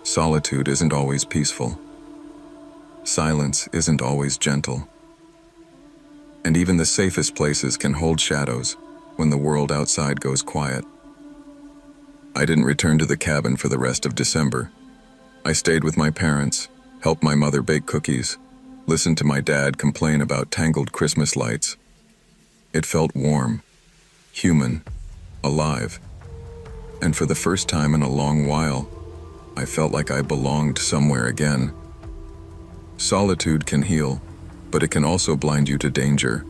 Solitude isn't always peaceful. Silence isn't always gentle. And even the safest places can hold shadows when the world outside goes quiet. I didn't return to the cabin for the rest of December. I stayed with my parents, helped my mother bake cookies, listened to my dad complain about tangled Christmas lights. It felt warm, human, alive. And for the first time in a long while, I felt like I belonged somewhere again. Solitude can heal, but it can also blind you to danger.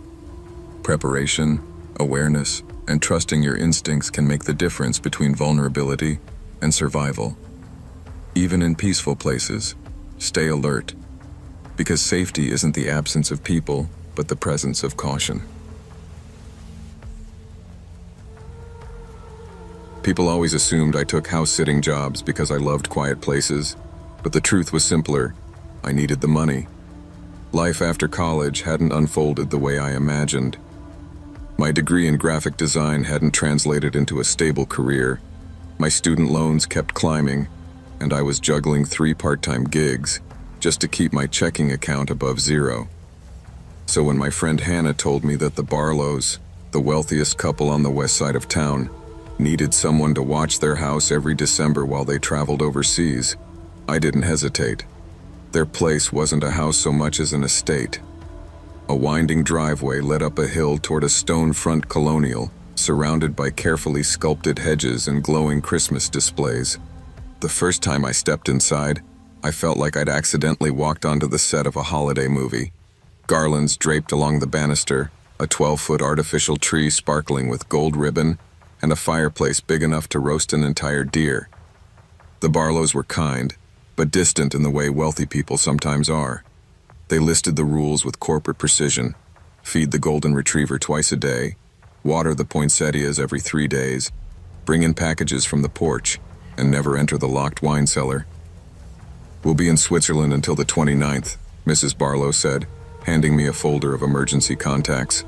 Preparation, awareness, and trusting your instincts can make the difference between vulnerability and survival. Even in peaceful places, stay alert, because safety isn't the absence of people, but the presence of caution. People always assumed I took house-sitting jobs because I loved quiet places, but the truth was simpler. I needed the money. Life after college hadn't unfolded the way I imagined. My degree in graphic design hadn't translated into a stable career. My student loans kept climbing, and I was juggling 3 part-time gigs just to keep my checking account above zero. So when my friend Hannah told me that the Barlows, the wealthiest couple on the west side of town, needed someone to watch their house every December while they traveled overseas, I didn't hesitate. Their place wasn't a house so much as an estate. A winding driveway led up a hill toward a stone front colonial, surrounded by carefully sculpted hedges and glowing Christmas displays. The first time I stepped inside, I felt like I'd accidentally walked onto the set of a holiday movie. Garlands draped along the banister, a 12-foot artificial tree sparkling with gold ribbon, and a fireplace big enough to roast an entire deer. The Barlows were kind, but distant in the way wealthy people sometimes are. They listed the rules with corporate precision: feed the golden retriever twice a day, water the poinsettias every 3 days, bring in packages from the porch, and never enter the locked wine cellar. "We'll be in Switzerland until the 29th, Mrs. Barlow said, handing me a folder of emergency contacts.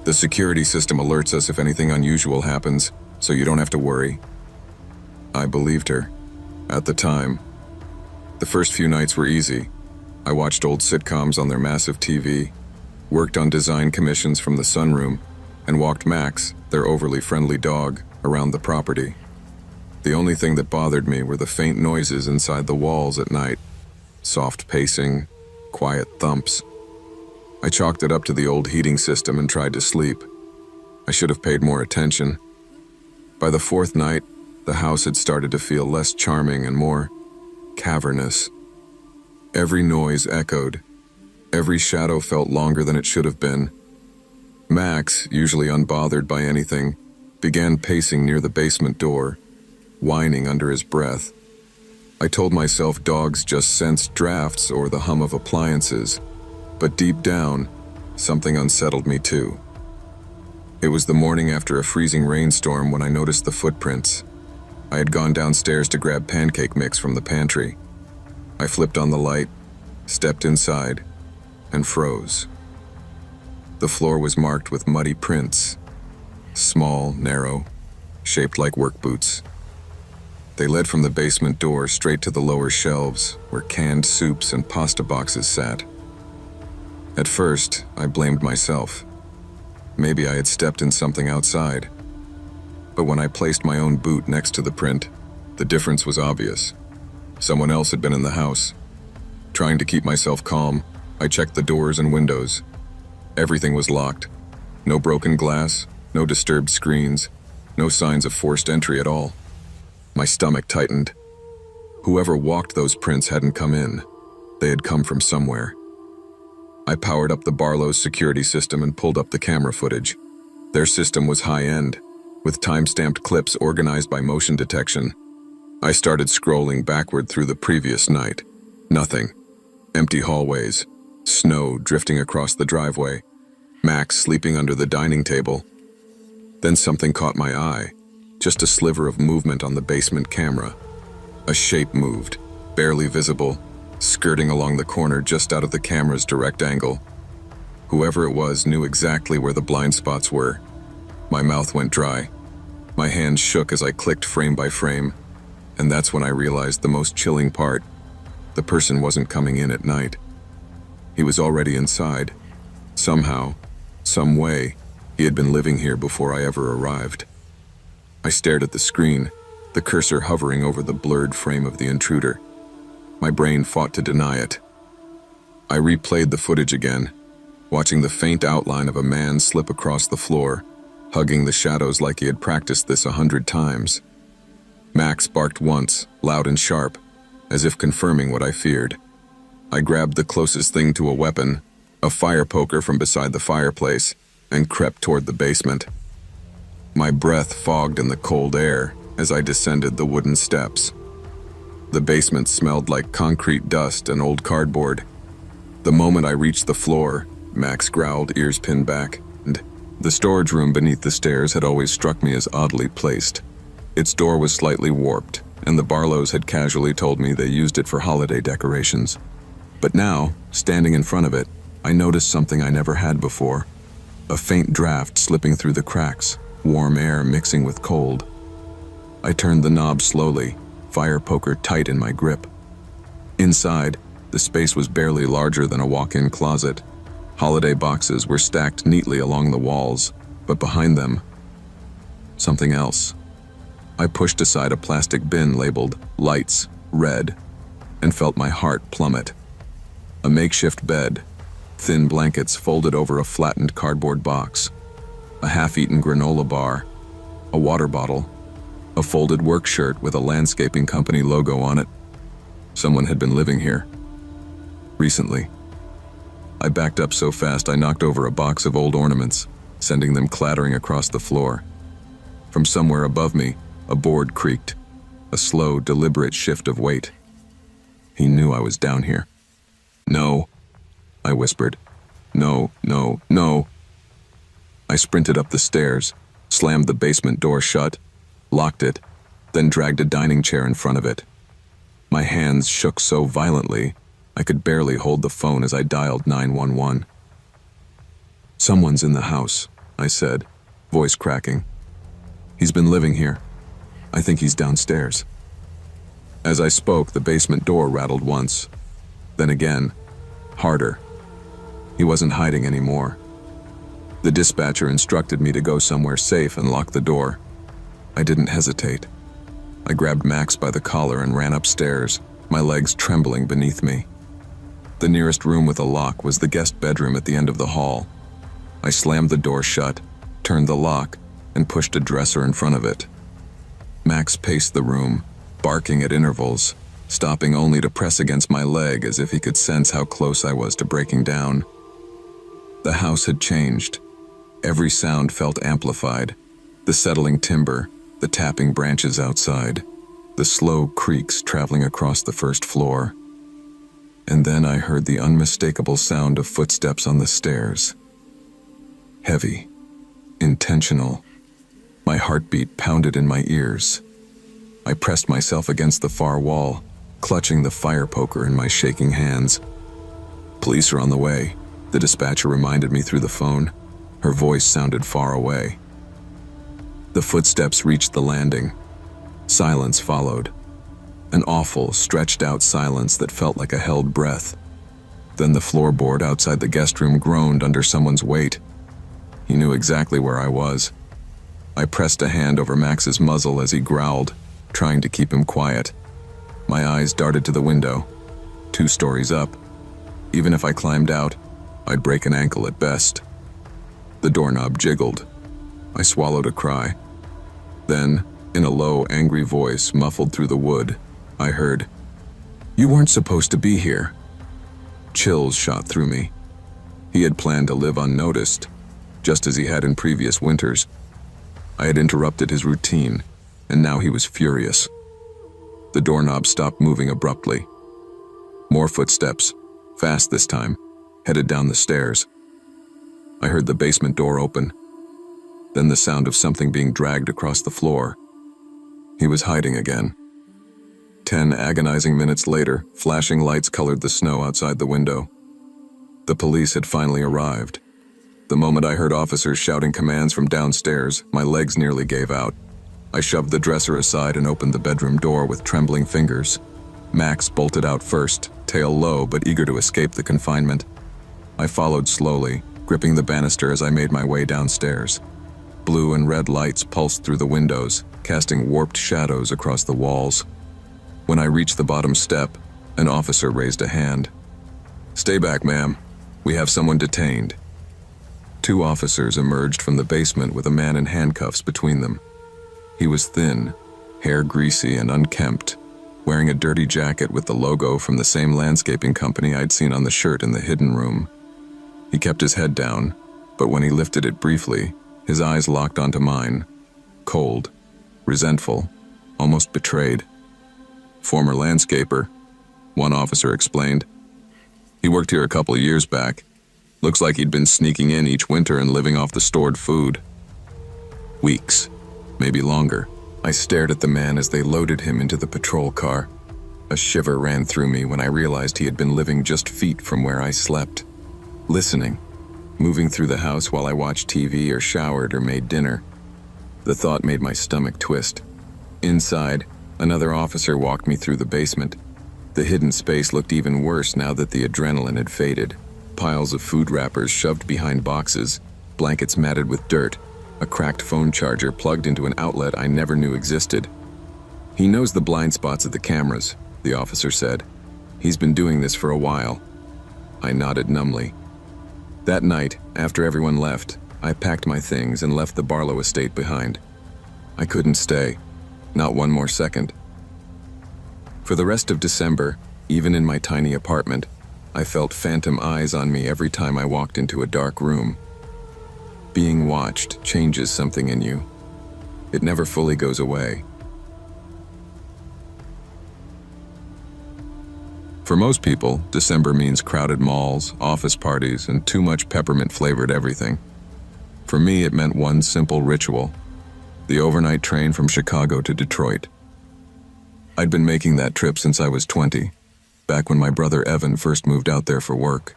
"The security system alerts us if anything unusual happens, so you don't have to worry." I believed her. At the time. The first few nights were easy. I watched old sitcoms on their massive TV, worked on design commissions from the sunroom, and walked Max, their overly friendly dog, around the property. The only thing that bothered me were the faint noises inside the walls at night. Soft pacing, quiet thumps. I chalked it up to the old heating system and tried to sleep. I should have paid more attention. By the 4th night, the house had started to feel less charming and more cavernous. Every noise echoed. Every shadow felt longer than it should have been. Max, usually unbothered by anything, began pacing near the basement door, whining under his breath. I told myself dogs just sensed drafts or the hum of appliances, but deep down, something unsettled me too. It was the morning after a freezing rainstorm when I noticed the footprints. I had gone downstairs to grab pancake mix from the pantry. I flipped on the light, stepped inside, and froze. The floor was marked with muddy prints, small, narrow, shaped like work boots. They led from the basement door straight to the lower shelves where canned soups and pasta boxes sat. At first, I blamed myself. Maybe I had stepped in something outside. But when I placed my own boot next to the print, the difference was obvious. Someone else had been in the house. Trying to keep myself calm, I checked the doors and windows. Everything was locked. No broken glass, no disturbed screens, no signs of forced entry at all. My stomach tightened. Whoever walked those prints hadn't come in. They had come from somewhere. I powered up the Barlow's security system and pulled up the camera footage. Their system was high-end, with time-stamped clips organized by motion detection. I started scrolling backward through the previous night. Nothing. Empty hallways. Snow drifting across the driveway. Max sleeping under the dining table. Then something caught my eye. Just a sliver of movement on the basement camera. A shape moved, barely visible, skirting along the corner just out of the camera's direct angle. Whoever it was knew exactly where the blind spots were. My mouth went dry. My hands shook as I clicked frame by frame, And that's when I realized the most chilling part. The person wasn't coming in at night. He was already inside. Somehow, some way, he had been living here before I ever arrived. I stared at the screen, the cursor hovering over the blurred frame of the intruder. My brain fought to deny it. I replayed the footage again, watching the faint outline of a man slip across the floor, hugging the shadows like he had practiced this 100 times. Max barked once, loud and sharp, as if confirming what I feared. I grabbed the closest thing to a weapon, a fire poker from beside the fireplace, and crept toward the basement. My breath fogged in the cold air as I descended the wooden steps. The basement smelled like concrete dust and old cardboard. The moment I reached the floor, Max growled, ears pinned back, and the storage room beneath the stairs had always struck me as oddly placed. Its door was slightly warped, and the Barlows had casually told me they used it for holiday decorations. But now, standing in front of it, I noticed something I never had before. A faint draft slipping through the cracks, warm air mixing with cold. I turned the knob slowly, fire poker tight in my grip. Inside, the space was barely larger than a walk-in closet. Holiday boxes were stacked neatly along the walls, but behind them, something else. I pushed aside a plastic bin labeled "Lights, Red," and felt my heart plummet. A makeshift bed, thin blankets folded over a flattened cardboard box, a half-eaten granola bar, a water bottle, a folded work shirt with a landscaping company logo on it. Someone had been living here. Recently. I backed up so fast I knocked over a box of old ornaments, sending them clattering across the floor. From somewhere above me, a board creaked, a slow, deliberate shift of weight. He knew I was down here. "No," I whispered. "No, no, no." I sprinted up the stairs, slammed the basement door shut, locked it, then dragged a dining chair in front of it. My hands shook so violently, I could barely hold the phone as I dialed 911. "Someone's in the house," I said, voice cracking. "He's been living here. I think he's downstairs." As I spoke, the basement door rattled once, then again, harder. He wasn't hiding anymore. The dispatcher instructed me to go somewhere safe and lock the door. I didn't hesitate. I grabbed Max by the collar and ran upstairs, my legs trembling beneath me. The nearest room with a lock was the guest bedroom at the end of the hall. I slammed the door shut, turned the lock, and pushed a dresser in front of it. Max paced the room, barking at intervals, stopping only to press against my leg as if he could sense how close I was to breaking down. The house had changed. Every sound felt amplified. The settling timber, the tapping branches outside, the slow creaks traveling across the first floor. And then I heard the unmistakable sound of footsteps on the stairs. Heavy, intentional. My heartbeat pounded in my ears. I pressed myself against the far wall, clutching the fire poker in my shaking hands. "Police are on the way," the dispatcher reminded me through the phone. Her voice sounded far away. The footsteps reached the landing. Silence followed. An awful, stretched-out silence that felt like a held breath. Then the floorboard outside the guest room groaned under someone's weight. He knew exactly where I was. I pressed a hand over Max's muzzle as he growled, trying to keep him quiet. My eyes darted to the window, 2 stories up. Even if I climbed out, I'd break an ankle at best. The doorknob jiggled. I swallowed a cry. Then, in a low, angry voice muffled through the wood, I heard, "You weren't supposed to be here." Chills shot through me. He had planned to live unnoticed, just as he had in previous winters. I had interrupted his routine, and now he was furious. The doorknob stopped moving abruptly. More footsteps, fast this time, headed down the stairs. I heard the basement door open, then the sound of something being dragged across the floor. He was hiding again. 10 agonizing minutes later, flashing lights colored the snow outside the window. The police had finally arrived. The moment I heard officers shouting commands from downstairs, my legs nearly gave out. I shoved the dresser aside and opened the bedroom door with trembling fingers. Max bolted out first, tail low but eager to escape the confinement. I followed slowly, gripping the banister as I made my way downstairs. Blue and red lights pulsed through the windows, casting warped shadows across the walls. When I reached the bottom step, an officer raised a hand. "Stay back, ma'am. We have someone detained." Two officers emerged from the basement with a man in handcuffs between them. He was thin, hair greasy and unkempt, wearing a dirty jacket with the logo from the same landscaping company I'd seen on the shirt in the hidden room. He kept his head down, but when he lifted it briefly, his eyes locked onto mine. Cold, resentful, almost betrayed. "Former landscaper," one officer explained. "He worked here a couple of years back. Looks like he'd been sneaking in each winter and living off the stored food." Weeks, maybe longer. I stared at the man as they loaded him into the patrol car. A shiver ran through me when I realized he had been living just feet from where I slept. Listening, moving through the house while I watched TV or showered or made dinner. The thought made my stomach twist. Inside, another officer walked me through the basement. The hidden space looked even worse now that the adrenaline had faded. Piles of food wrappers shoved behind boxes, blankets matted with dirt, a cracked phone charger plugged into an outlet I never knew existed. "He knows the blind spots of the cameras," the officer said. "He's been doing this for a while." I nodded numbly. That night, after everyone left, I packed my things and left the Barlow estate behind. I couldn't stay, not one more second. For the rest of December, even in my tiny apartment, I felt phantom eyes on me every time I walked into a dark room. Being watched changes something in you. It never fully goes away. For most people, December means crowded malls, office parties, and too much peppermint-flavored everything. For me, it meant one simple ritual: the overnight train from Chicago to Detroit. I'd been making that trip since I was 20, back when my brother Evan first moved out there for work.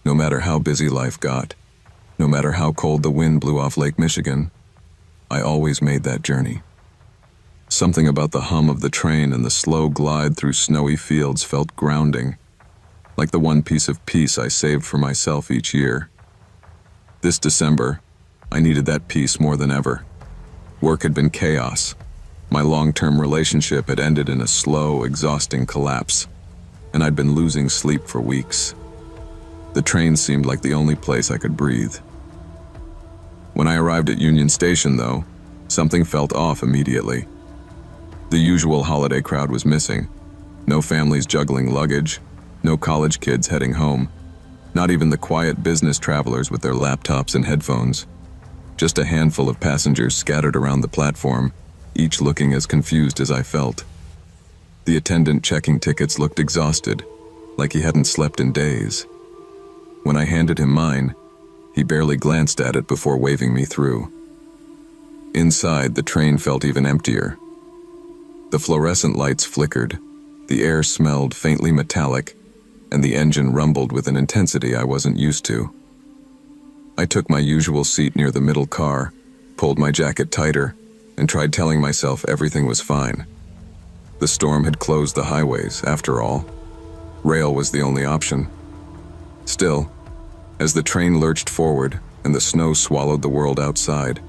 No matter how busy life got, no matter how cold the wind blew off Lake Michigan, I always made that journey. Something about the hum of the train and the slow glide through snowy fields felt grounding, like the one piece of peace I saved for myself each year. This December, I needed that peace more than ever. Work had been chaos. My long-term relationship had ended in a slow, exhausting collapse, and I'd been losing sleep for weeks. The train seemed like the only place I could breathe. When I arrived at Union Station, though, something felt off immediately. The usual holiday crowd was missing. No families juggling luggage, no college kids heading home, not even the quiet business travelers with their laptops and headphones. Just a handful of passengers scattered around the platform, each looking as confused as I felt. The attendant checking tickets looked exhausted, like he hadn't slept in days. When I handed him mine, he barely glanced at it before waving me through. Inside, the train felt even emptier. The fluorescent lights flickered, the air smelled faintly metallic, and the engine rumbled with an intensity I wasn't used to. I took my usual seat near the middle car, pulled my jacket tighter, and tried telling myself everything was fine. The storm had closed the highways, after all. Rail was the only option. Still, as the train lurched forward and the snow swallowed the world outside,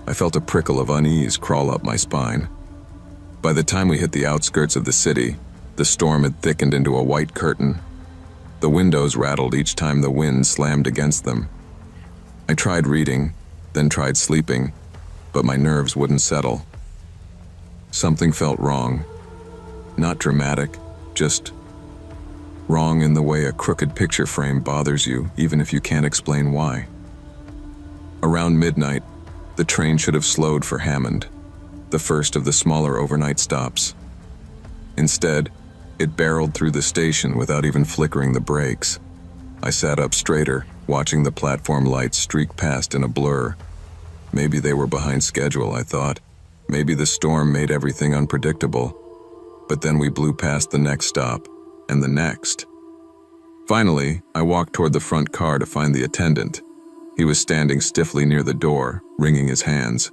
I felt a prickle of unease crawl up my spine. By the time we hit the outskirts of the city, the storm had thickened into a white curtain. The windows rattled each time the wind slammed against them. I tried reading, then tried sleeping, but my nerves wouldn't settle. Something felt wrong. Not dramatic, just wrong in the way a crooked picture frame bothers you, even if you can't explain why. Around midnight, the train should have slowed for Hammond, the first of the smaller overnight stops. Instead, it barreled through the station without even flickering the brakes. I sat up straighter, watching the platform lights streak past in a blur. Maybe they were behind schedule, I thought. Maybe the storm made everything unpredictable. But then we blew past the next stop, and the next. Finally, I walked toward the front car to find the attendant. He was standing stiffly near the door, wringing his hands.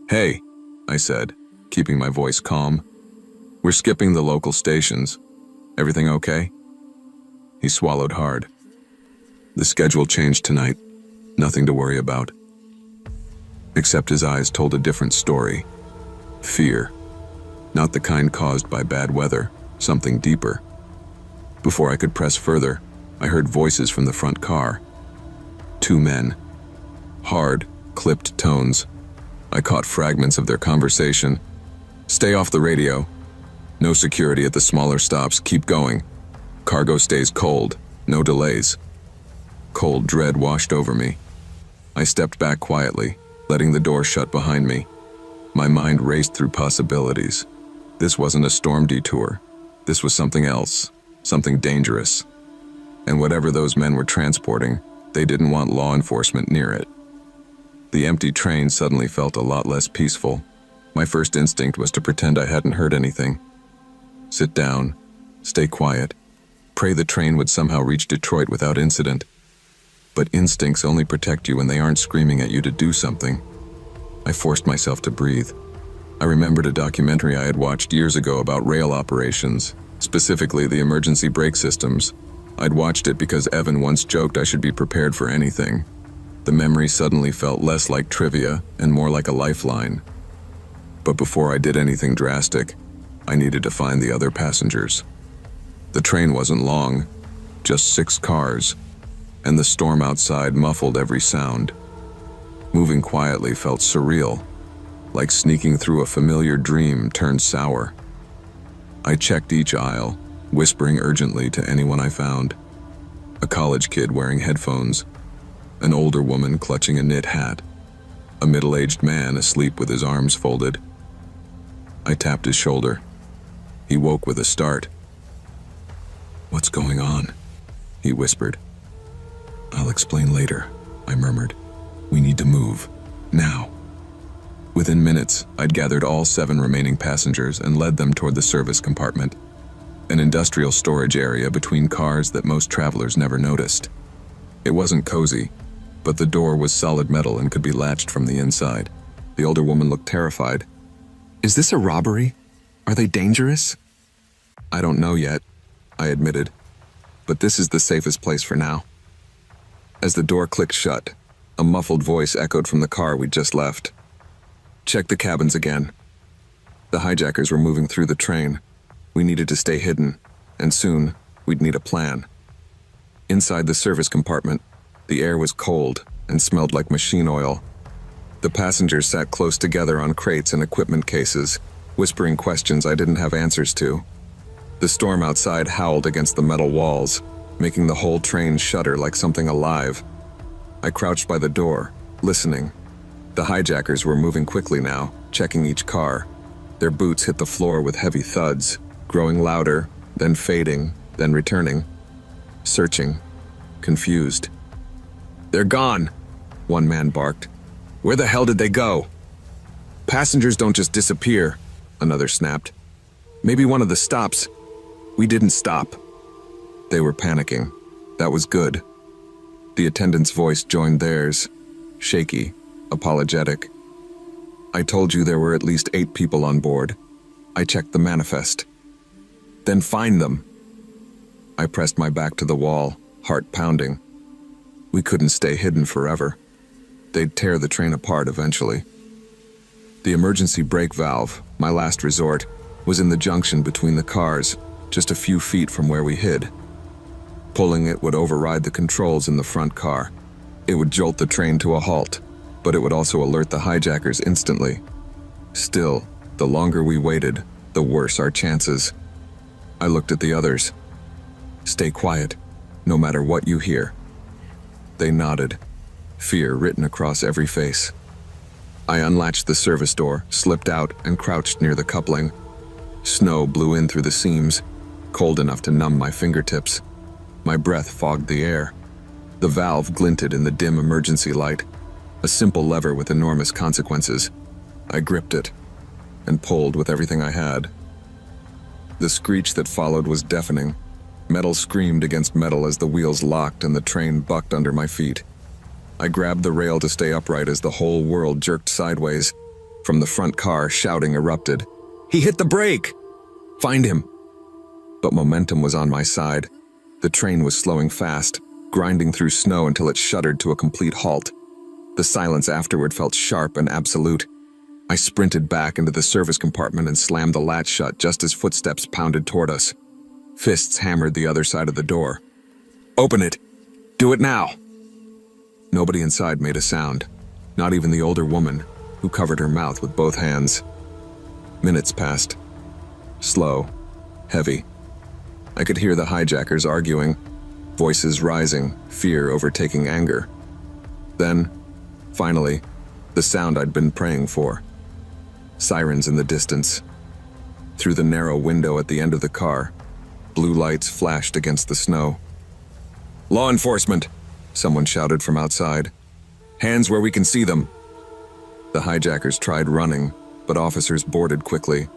"Hey," I said, keeping my voice calm. "We're skipping the local stations. Everything okay?" He swallowed hard. "The schedule changed tonight. Nothing to worry about." Except his eyes told a different story. Fear. Not the kind caused by bad weather, something deeper. Before I could press further, I heard voices from the front car. 2 men. Hard, clipped tones. I caught fragments of their conversation. "Stay off the radio. No security at the smaller stops. Keep going. Cargo stays cold. No delays." Cold dread washed over me. I stepped back quietly, letting the door shut behind me. My mind raced through possibilities. This wasn't a storm detour. This was something else, something dangerous. And whatever those men were transporting, they didn't want law enforcement near it. The empty train suddenly felt a lot less peaceful. My first instinct was to pretend I hadn't heard anything. Sit down, stay quiet, pray the train would somehow reach Detroit without incident. But instincts only protect you when they aren't screaming at you to do something. I forced myself to breathe. I remembered a documentary I had watched years ago about rail operations, specifically the emergency brake systems. I'd watched it because Evan once joked I should be prepared for anything. The memory suddenly felt less like trivia and more like a lifeline. But before I did anything drastic, I needed to find the other passengers. The train wasn't long, just 6 cars, and the storm outside muffled every sound. Moving quietly felt surreal, like sneaking through a familiar dream turned sour. I checked each aisle, whispering urgently to anyone I found. A college kid wearing headphones, an older woman clutching a knit hat, a middle-aged man asleep with his arms folded. I tapped his shoulder. He woke with a start. "What's going on?" he whispered. "I'll explain later," I murmured. "We need to move. Now." Within minutes, I'd gathered all 7 remaining passengers and led them toward the service compartment, an industrial storage area between cars that most travelers never noticed. It wasn't cozy, but the door was solid metal and could be latched from the inside. The older woman looked terrified. "Is this a robbery? Are they dangerous?" "I don't know yet," I admitted, "but this is the safest place for now." As the door clicked shut, a muffled voice echoed from the car we'd just left. "Check the cabins again." The hijackers were moving through the train. We needed to stay hidden, and soon we'd need a plan. Inside the service compartment, the air was cold and smelled like machine oil. The passengers sat close together on crates and equipment cases, whispering questions I didn't have answers to. The storm outside howled against the metal walls, making the whole train shudder like something alive. I crouched by the door, listening. The hijackers were moving quickly now, checking each car. Their boots hit the floor with heavy thuds, growing louder, then fading, then returning. Searching, confused. "They're gone," one man barked. "Where the hell did they go?" "Passengers don't just disappear," another snapped. "Maybe one of the stops." "We didn't stop." They were panicking. That was good. The attendant's voice joined theirs, shaky, apologetic. "I told you there were at least 8 people on board. I checked the manifest." "Then find them." I pressed my back to the wall, heart pounding. We couldn't stay hidden forever. They'd tear the train apart eventually. The emergency brake valve, my last resort, was in the junction between the cars, just a few feet from where we hid. Pulling it would override the controls in the front car. It would jolt the train to a halt, but it would also alert the hijackers instantly. Still, the longer we waited, the worse our chances. I looked at the others. "Stay quiet, no matter what you hear." They nodded, fear written across every face. I unlatched the service door, slipped out, and crouched near the coupling. Snow blew in through the seams, cold enough to numb my fingertips. My breath fogged the air. The valve glinted in the dim emergency light, a simple lever with enormous consequences. I gripped it and pulled with everything I had. The screech that followed was deafening. Metal screamed against metal as the wheels locked and the train bucked under my feet. I grabbed the rail to stay upright as the whole world jerked sideways. From the front car, shouting erupted. "He hit the brake! Find him!" But momentum was on my side. The train was slowing fast, grinding through snow until it shuddered to a complete halt. The silence afterward felt sharp and absolute. I sprinted back into the service compartment and slammed the latch shut just as footsteps pounded toward us. Fists hammered the other side of the door. "Open it! Do it now!" Nobody inside made a sound, not even the older woman, who covered her mouth with both hands. Minutes passed. Slow, heavy. I could hear the hijackers arguing, voices rising, fear overtaking anger. Then, finally, the sound I'd been praying for. Sirens in the distance. Through the narrow window at the end of the car, blue lights flashed against the snow. "Law enforcement!" someone shouted from outside. "Hands where we can see them!" The hijackers tried running, but officers boarded quickly.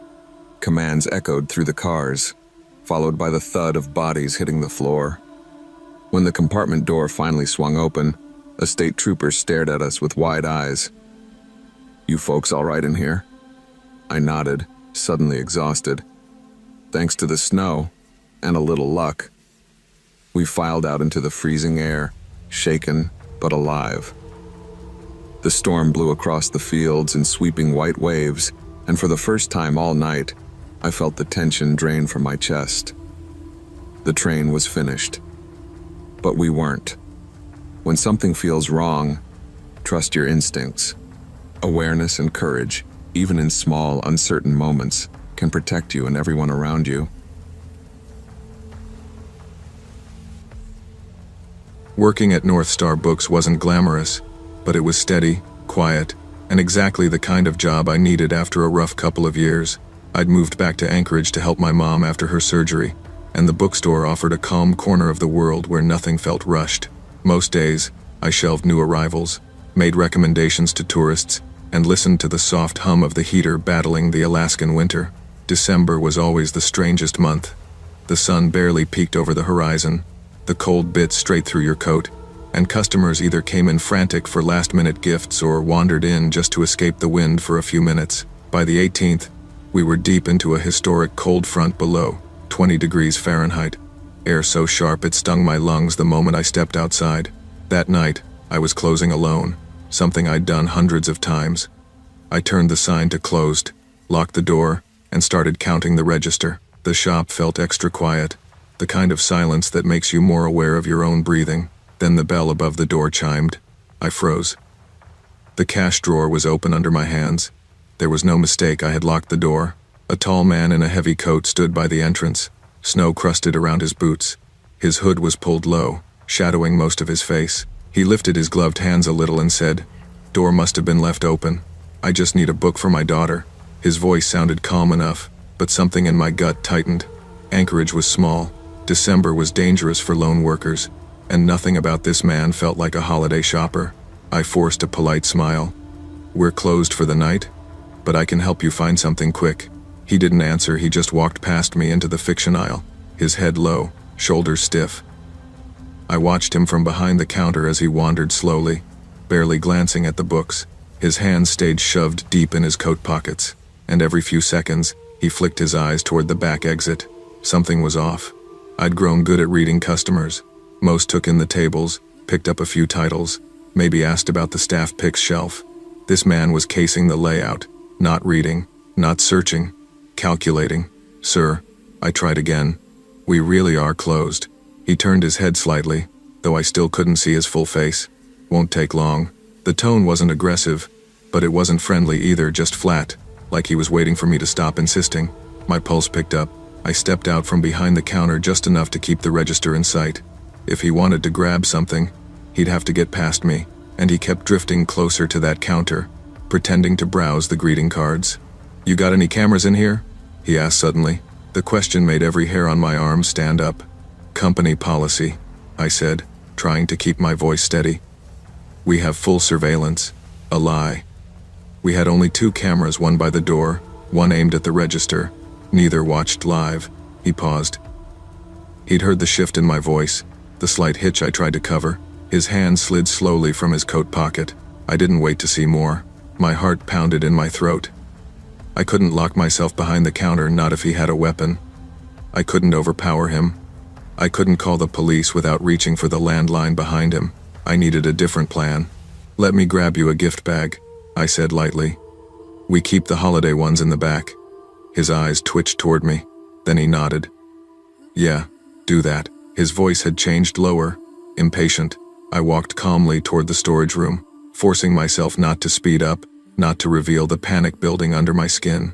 Commands echoed through the cars, followed by the thud of bodies hitting the floor. When the compartment door finally swung open, a state trooper stared at us with wide eyes. "You folks all right in here?" I nodded, suddenly exhausted. Thanks to the snow, and a little luck, we filed out into the freezing air, shaken but alive. The storm blew across the fields in sweeping white waves, and for the first time all night, I felt the tension drain from my chest. The train was finished. But we weren't. When something feels wrong, trust your instincts. Awareness and courage, even in small, uncertain moments, can protect you and everyone around you. Working at North Star Books wasn't glamorous, but it was steady, quiet, and exactly the kind of job I needed after a rough couple of years. I'd moved back to Anchorage to help my mom after her surgery, and the bookstore offered a calm corner of the world where nothing felt rushed. Most days, I shelved new arrivals, made recommendations to tourists, and listened to the soft hum of the heater battling the Alaskan winter. December was always the strangest month. The sun barely peeked over the horizon, the cold bit straight through your coat, and customers either came in frantic for last-minute gifts or wandered in just to escape the wind for a few minutes. By the 18th, we were deep into a historic cold front below 20 degrees Fahrenheit. Air so sharp it stung my lungs the moment I stepped outside. That night, I was closing alone, something I'd done hundreds of times. I turned the sign to closed, locked the door, and started counting the register. The shop felt extra quiet, the kind of silence that makes you more aware of your own breathing. Then the bell above the door chimed. I froze. The cash drawer was open under my hands. There was no mistake, I had locked the door. A tall man in a heavy coat stood by the entrance, snow crusted around his boots. His hood was pulled low, shadowing most of his face. He lifted his gloved hands a little and said, "Door must have been left open. I just need a book for my daughter." His voice sounded calm enough, but something in my gut tightened. Anchorage was small. December was dangerous for lone workers, and nothing about this man felt like a holiday shopper. I forced a polite smile. "We're closed for the night, but I can help you find something quick." He didn't answer, he just walked past me into the fiction aisle, his head low, shoulders stiff. I watched him from behind the counter as he wandered slowly, barely glancing at the books. His hands stayed shoved deep in his coat pockets, and every few seconds, he flicked his eyes toward the back exit. Something was off. I'd grown good at reading customers. Most took in the tables, picked up a few titles, maybe asked about the staff picks shelf. This man was casing the layout, not reading, not searching, calculating. "Sir," I tried again. "We really are closed." He turned his head slightly, though I still couldn't see his full face. "Won't take long." The tone wasn't aggressive, but it wasn't friendly either, just flat, like he was waiting for me to stop insisting. My pulse picked up. I stepped out from behind the counter just enough to keep the register in sight. If he wanted to grab something, he'd have to get past me, and he kept drifting closer to that counter, pretending to browse the greeting cards. "You got any cameras in here?" he asked suddenly. The question made every hair on my arm stand up. "Company policy," I said, trying to keep my voice steady. "We have full surveillance." A lie. We had only 2 cameras, one by the door, one aimed at the register. Neither watched live. He paused. He'd heard the shift in my voice, the slight hitch I tried to cover. His hand slid slowly from his coat pocket. I didn't wait to see more. My heart pounded in my throat. I couldn't lock myself behind the counter, not if he had a weapon. I couldn't overpower him. I couldn't call the police without reaching for the landline behind him. I needed a different plan. "Let me grab you a gift bag," I said lightly. "We keep the holiday ones in the back." His eyes twitched toward me. Then he nodded. "Yeah, do that." His voice had changed lower, impatient. I walked calmly toward the storage room, forcing myself not to speed up, not to reveal the panic building under my skin.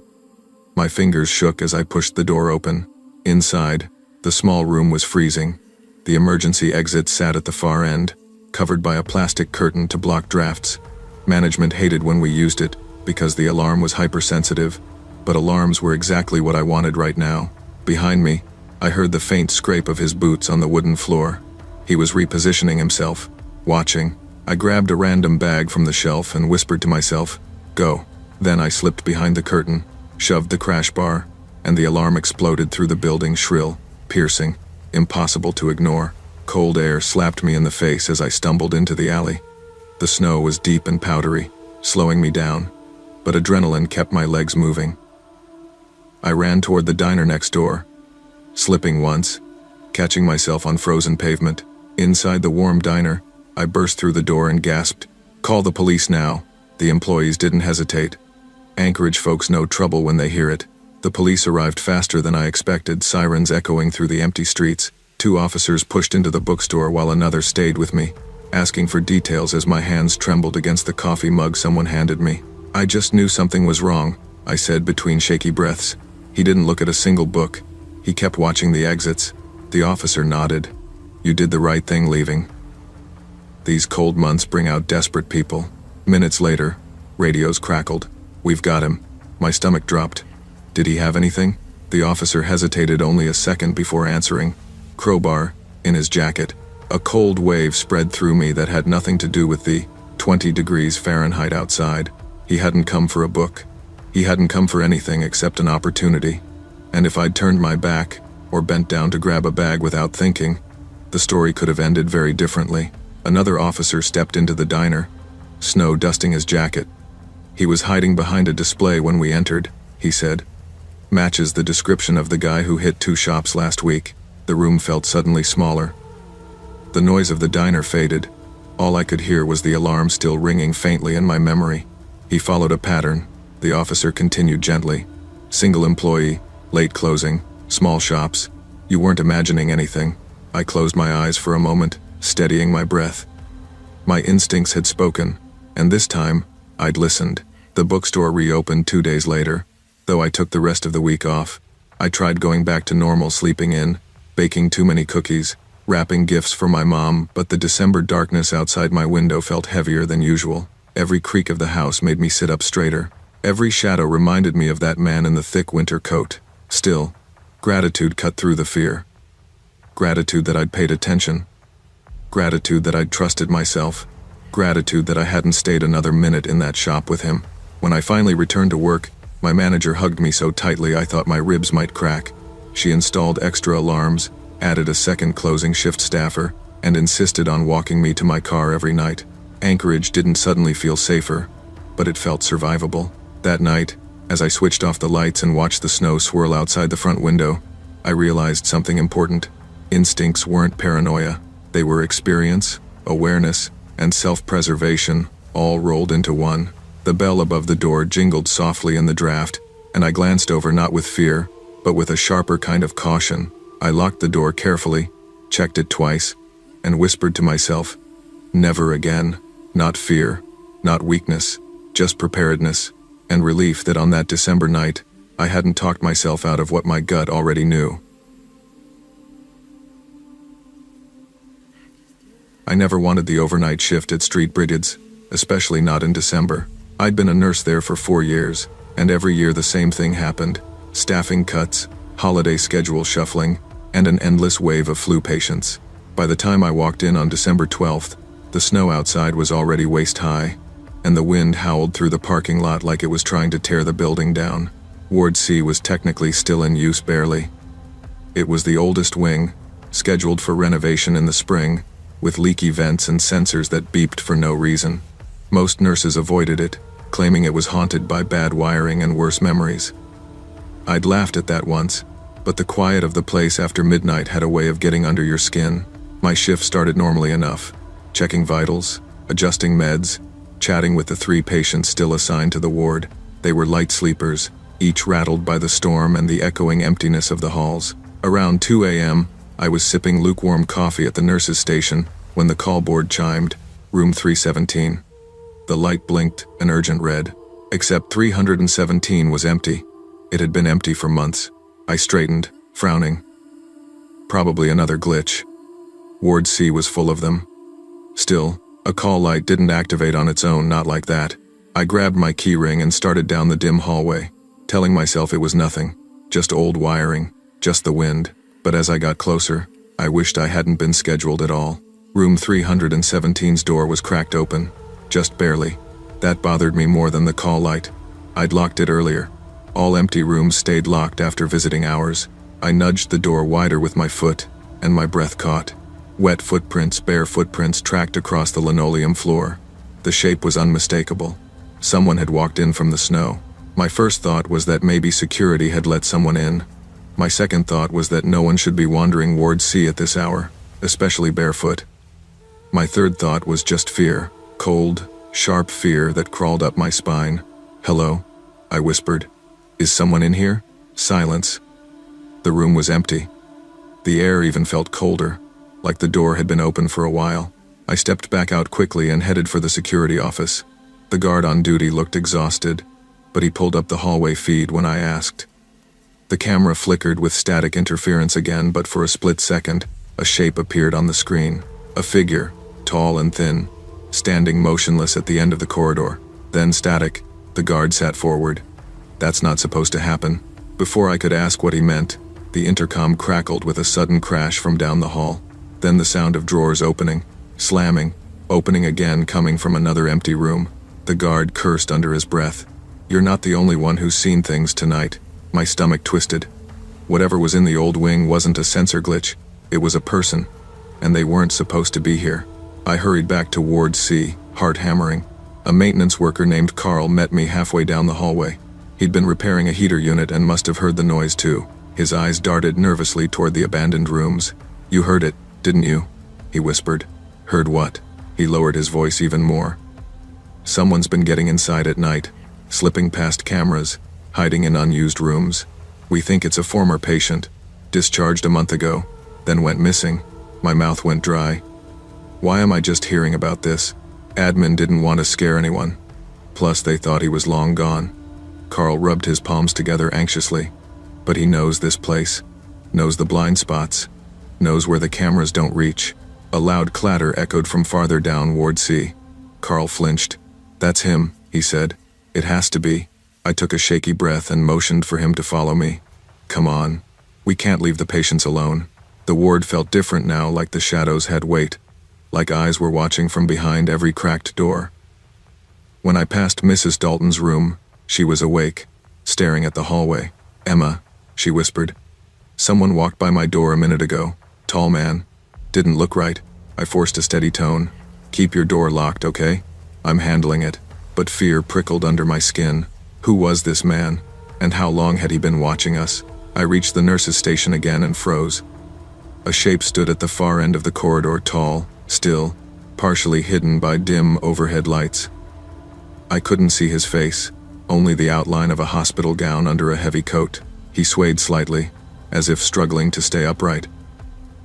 My fingers shook as I pushed the door open. Inside, the small room was freezing. The emergency exit sat at the far end, covered by a plastic curtain to block drafts. Management hated when we used it, because the alarm was hypersensitive, but alarms were exactly what I wanted right now. Behind me, I heard the faint scrape of his boots on the wooden floor. He was repositioning himself, watching. I grabbed a random bag from the shelf and whispered to myself, "Go." Then I slipped behind the curtain, shoved the crash bar, and the alarm exploded through the building, shrill, piercing, impossible to ignore. Cold air slapped me in the face as I stumbled into the alley. The snow was deep and powdery, slowing me down, but adrenaline kept my legs moving. I ran toward the diner next door, slipping once, catching myself on frozen pavement. Inside the warm diner, I burst through the door and gasped, "Call the police now." The employees didn't hesitate. Anchorage folks know trouble when they hear it. The police arrived faster than I expected, sirens echoing through the empty streets. 2 officers pushed into the bookstore while another stayed with me, asking for details as my hands trembled against the coffee mug someone handed me. "I just knew something was wrong," I said between shaky breaths. He didn't look at a single book. He kept watching the exits. The officer nodded. "You did the right thing leaving." These cold months bring out desperate people. Minutes later, radios crackled. "We've got him." My stomach dropped. "Did he have anything?" The officer hesitated only a second before answering. "Crowbar, in his jacket." A cold wave spread through me that had nothing to do with the 20 degrees Fahrenheit outside. He hadn't come for a book. He hadn't come for anything except an opportunity. And if I'd turned my back, or bent down to grab a bag without thinking, the story could have ended very differently. Another officer stepped into the diner, snow dusting his jacket. "He was hiding behind a display when we entered," he said. "Matches the description of the guy who hit 2 shops last week." The room felt suddenly smaller. The noise of the diner faded. All I could hear was the alarm still ringing faintly in my memory. He followed a pattern. The officer continued gently. "Single employee, late closing, small shops. You weren't imagining anything." I closed my eyes for a moment, steadying my breath. My instincts had spoken, and this time, I'd listened. The bookstore reopened 2 days later. Though I took the rest of the week off, I tried going back to normal, sleeping in, baking too many cookies, wrapping gifts for my mom, but the December darkness outside my window felt heavier than usual. Every creak of the house made me sit up straighter. Every shadow reminded me of that man in the thick winter coat. Still, gratitude cut through the fear. Gratitude that I'd paid attention. Gratitude that I'd trusted myself. Gratitude that I hadn't stayed another minute in that shop with him. When I finally returned to work, my manager hugged me so tightly I thought my ribs might crack. She installed extra alarms, added a second closing shift staffer, and insisted on walking me to my car every night. Anchorage didn't suddenly feel safer, but it felt survivable. That night, as I switched off the lights and watched the snow swirl outside the front window, I realized something important. Instincts weren't paranoia. They were experience, awareness, and self-preservation, all rolled into one. The bell above the door jingled softly in the draft, and I glanced over not with fear, but with a sharper kind of caution. I locked the door carefully, checked it twice, and whispered to myself, "Never again." Not fear, not weakness, just preparedness, and relief that on that December night, I hadn't talked myself out of what my gut already knew. I never wanted the overnight shift at Street Bridget's, especially not in December. I'd been a nurse there for 4 years, and every year the same thing happened. Staffing cuts, holiday schedule shuffling, and an endless wave of flu patients. By the time I walked in on December 12th, the snow outside was already waist-high, and the wind howled through the parking lot like it was trying to tear the building down. Ward C was technically still in use barely. It was the oldest wing, scheduled for renovation in the spring, with leaky vents and sensors that beeped for no reason. Most nurses avoided it, claiming it was haunted by bad wiring and worse memories. I'd laughed at that once, but the quiet of the place after midnight had a way of getting under your skin. My shift started normally enough, checking vitals, adjusting meds, chatting with the 3 patients still assigned to the ward. They were light sleepers, each rattled by the storm and the echoing emptiness of the halls. Around 2 a.m., I was sipping lukewarm coffee at the nurse's station when the call board chimed, room 317. The light blinked, an urgent red. Except 317 was empty. It had been empty for months. I straightened, frowning. Probably another glitch. Ward C was full of them. Still, a call light didn't activate on its own, not like that. I grabbed my keyring and started down the dim hallway, telling myself it was nothing, just old wiring, just the wind. But as I got closer, I wished I hadn't been scheduled at all. Room 317's door was cracked open, just barely. That bothered me more than the call light. I'd locked it earlier. All empty rooms stayed locked after visiting hours. I nudged the door wider with my foot, and my breath caught. Wet footprints, bare footprints tracked across the linoleum floor. The shape was unmistakable. Someone had walked in from the snow. My first thought was that maybe security had let someone in. My second thought was that no one should be wandering Ward C at this hour, especially barefoot. My third thought was just fear, cold, sharp fear that crawled up my spine. "Hello?" I whispered. "Is someone in here?" Silence. The room was empty. The air even felt colder, like the door had been open for a while. I stepped back out quickly and headed for the security office. The guard on duty looked exhausted, but he pulled up the hallway feed when I asked. The camera flickered with static interference again, but for a split second, a shape appeared on the screen. A figure, tall and thin, standing motionless at the end of the corridor. Then static. The guard sat forward. "That's not supposed to happen." Before I could ask what he meant, the intercom crackled with a sudden crash from down the hall. Then the sound of drawers opening, slamming, opening again coming from another empty room. The guard cursed under his breath. "You're not the only one who's seen things tonight." My stomach twisted. Whatever was in the old wing wasn't a sensor glitch. It was a person, and they weren't supposed to be here. I hurried back to Ward C, heart hammering. A maintenance worker named Carl met me halfway down the hallway. He'd been repairing a heater unit and must have heard the noise too. His eyes darted nervously toward the abandoned rooms. "You heard it, didn't you?" he whispered. "Heard what?" He lowered his voice even more. "Someone's been getting inside at night, slipping past cameras, hiding in unused rooms. We think it's a former patient, discharged a month ago, then went missing." My mouth went dry. Why am I just hearing about this? Admin didn't want to scare anyone. Plus they thought he was long gone. Carl rubbed his palms together anxiously. But he knows this place, knows the blind spots, knows where the cameras don't reach. A loud clatter echoed from farther down Ward C. Carl flinched. "That's him," he said. "It has to be." I took a shaky breath and motioned for him to follow me. "Come on. We can't leave the patients alone." The ward felt different now, like the shadows had weight, like eyes were watching from behind every cracked door. When I passed Mrs. Dalton's room, she was awake, staring at the hallway. "Emma," she whispered. "Someone walked by my door a minute ago. Tall man. Didn't look right." I forced a steady tone. "Keep your door locked, okay? I'm handling it." But fear prickled under my skin. Who was this man? And how long had he been watching us? I reached the nurse's station again and froze. A shape stood at the far end of the corridor, tall, still, partially hidden by dim overhead lights. I couldn't see his face, only the outline of a hospital gown under a heavy coat. He swayed slightly, as if struggling to stay upright.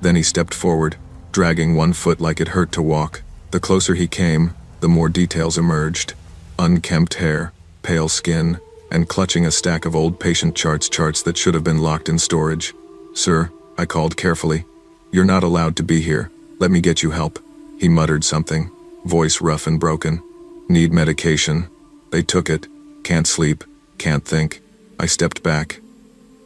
Then he stepped forward, dragging one foot like it hurt to walk. The closer he came, the more details emerged. Unkempt hair, pale skin, and clutching a stack of old patient charts that should have been locked in storage. "Sir," I called carefully. "You're not allowed to be here. Let me get you help." He muttered something, voice rough and broken. "Need medication." They took it. "Can't sleep, can't think." I stepped back.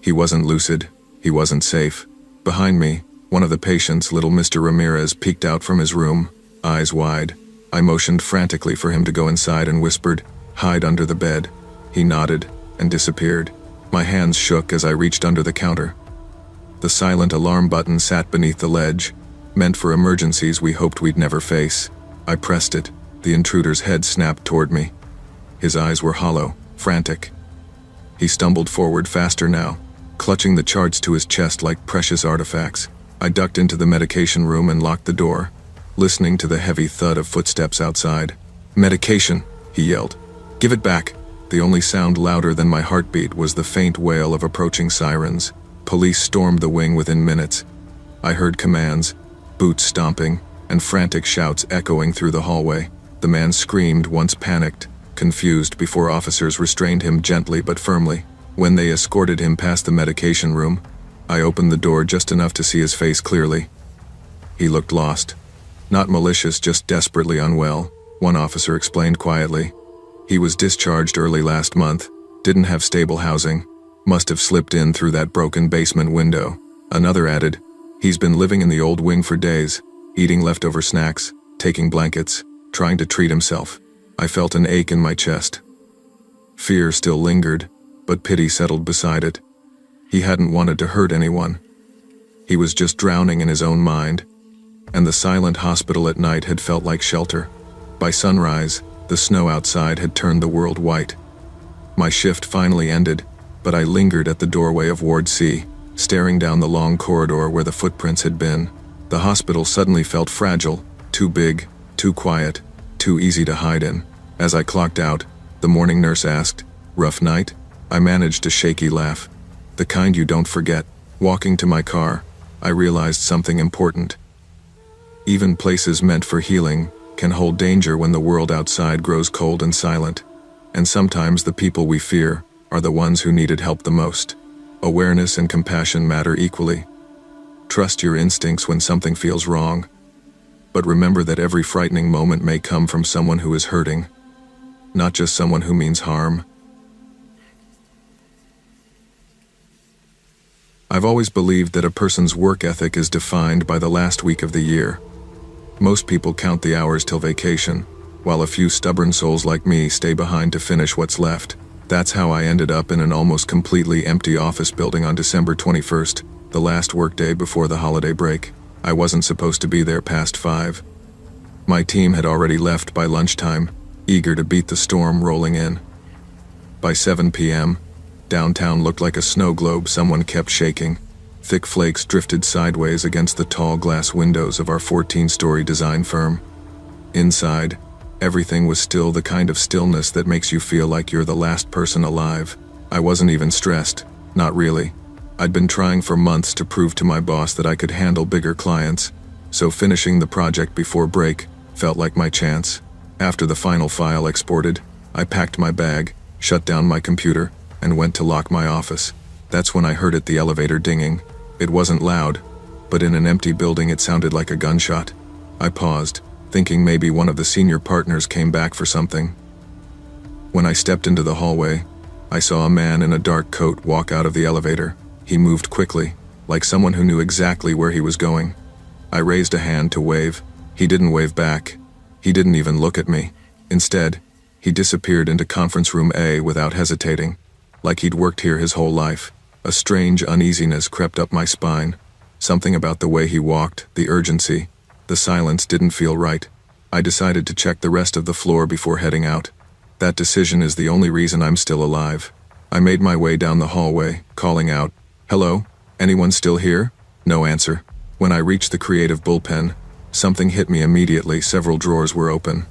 He wasn't lucid. He wasn't safe. Behind me, one of the patients, little Mr. Ramirez, peeked out from his room, eyes wide. I motioned frantically for him to go inside and whispered, "Hide under the bed." He nodded and disappeared. My hands shook as I reached under the counter. The silent alarm button sat beneath the ledge, meant for emergencies we hoped we'd never face. I pressed it. The intruder's head snapped toward me. His eyes were hollow, frantic. He stumbled forward faster now, clutching the charts to his chest like precious artifacts. I ducked into the medication room and locked the door, listening to the heavy thud of footsteps outside. "Medication," he yelled. "Give it back." The only sound louder than my heartbeat was the faint wail of approaching sirens. Police stormed the wing within minutes. I heard commands, boots stomping, and frantic shouts echoing through the hallway. The man screamed, once panicked, confused, before officers restrained him gently but firmly. When they escorted him past the medication room, I opened the door just enough to see his face clearly. He looked lost. Not malicious, just desperately unwell, one officer explained quietly. He was discharged early last month, didn't have stable housing, must have slipped in through that broken basement window. Another added, he's been living in the old wing for days, eating leftover snacks, taking blankets, trying to treat himself. I felt an ache in my chest. Fear still lingered, but pity settled beside it. He hadn't wanted to hurt anyone. He was just drowning in his own mind, and the silent hospital at night had felt like shelter. By sunrise, the snow outside had turned the world white. My shift finally ended, but I lingered at the doorway of Ward C, staring down the long corridor where the footprints had been. The hospital suddenly felt fragile, too big, too quiet, too easy to hide in. As I clocked out, the morning nurse asked, "Rough night?" I managed a shaky laugh. The kind you don't forget. Walking to my car, I realized something important. Even places meant for healing can hold danger when the world outside grows cold and silent. And sometimes the people we fear are the ones who needed help the most. Awareness and compassion matter equally. Trust your instincts when something feels wrong. But remember that every frightening moment may come from someone who is hurting, not just someone who means harm. I've always believed that a person's work ethic is defined by the last week of the year. Most people count the hours till vacation, while a few stubborn souls like me stay behind to finish what's left. That's how I ended up in an almost completely empty office building on December 21st, the last workday before the holiday break. I wasn't supposed to be there past 5. My team had already left by lunchtime, eager to beat the storm rolling in. By 7 p.m., downtown looked like a snow globe someone kept shaking. Thick flakes drifted sideways against the tall glass windows of our 14-story design firm. Inside, everything was still, the kind of stillness that makes you feel like you're the last person alive. I wasn't even stressed, not really. I'd been trying for months to prove to my boss that I could handle bigger clients, so finishing the project before break felt like my chance. After the final file exported, I packed my bag, shut down my computer, and went to lock my office. That's when I heard it, the elevator dinging. It wasn't loud, but in an empty building it sounded like a gunshot. I paused, thinking maybe one of the senior partners came back for something. When I stepped into the hallway, I saw a man in a dark coat walk out of the elevator. He moved quickly, like someone who knew exactly where he was going. I raised a hand to wave. He didn't wave back. He didn't even look at me. Instead, he disappeared into conference room A without hesitating, like he'd worked here his whole life. A strange uneasiness crept up my spine. Something about the way he walked, the urgency, the silence didn't feel right. I decided to check the rest of the floor before heading out. That decision is the only reason I'm still alive. I made my way down the hallway, calling out, "Hello? Anyone still here?" No answer. When I reached the creative bullpen, something hit me immediately. Several drawers were open.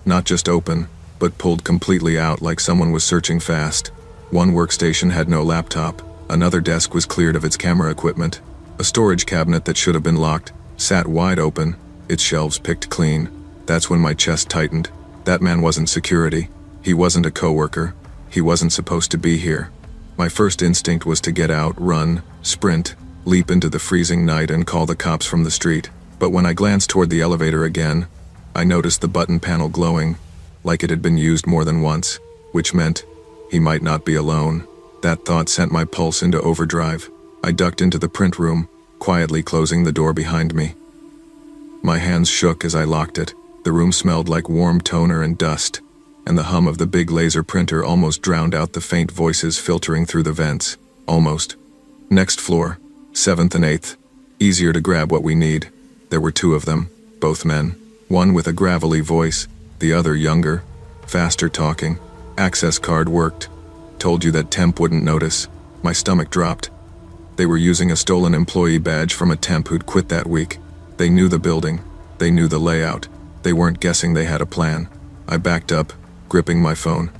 Not just open, but pulled completely out like someone was searching fast. One workstation had no laptop. Another desk was cleared of its camera equipment. A storage cabinet that should have been locked sat wide open, its shelves picked clean. That's when my chest tightened. That man wasn't security. He wasn't a coworker. He wasn't supposed to be here. My first instinct was to get out, run, sprint, leap into the freezing night and call the cops from the street. But when I glanced toward the elevator again, I noticed the button panel glowing, like it had been used more than once, which meant he might not be alone. That thought sent my pulse into overdrive. I ducked into the print room, quietly closing the door behind me. My hands shook as I locked it. The room smelled like warm toner and dust, and the hum of the big laser printer almost drowned out the faint voices filtering through the vents. Almost. Next floor, 7th and 8th. Easier to grab what we need. There were 2 of them, both men. One with a gravelly voice, the other younger, faster talking. Access card worked. Told you that temp wouldn't notice. My stomach dropped. They were using a stolen employee badge from a temp who'd quit that week. They knew the building. They knew the layout. They weren't guessing they had a plan. I backed up, gripping my phone.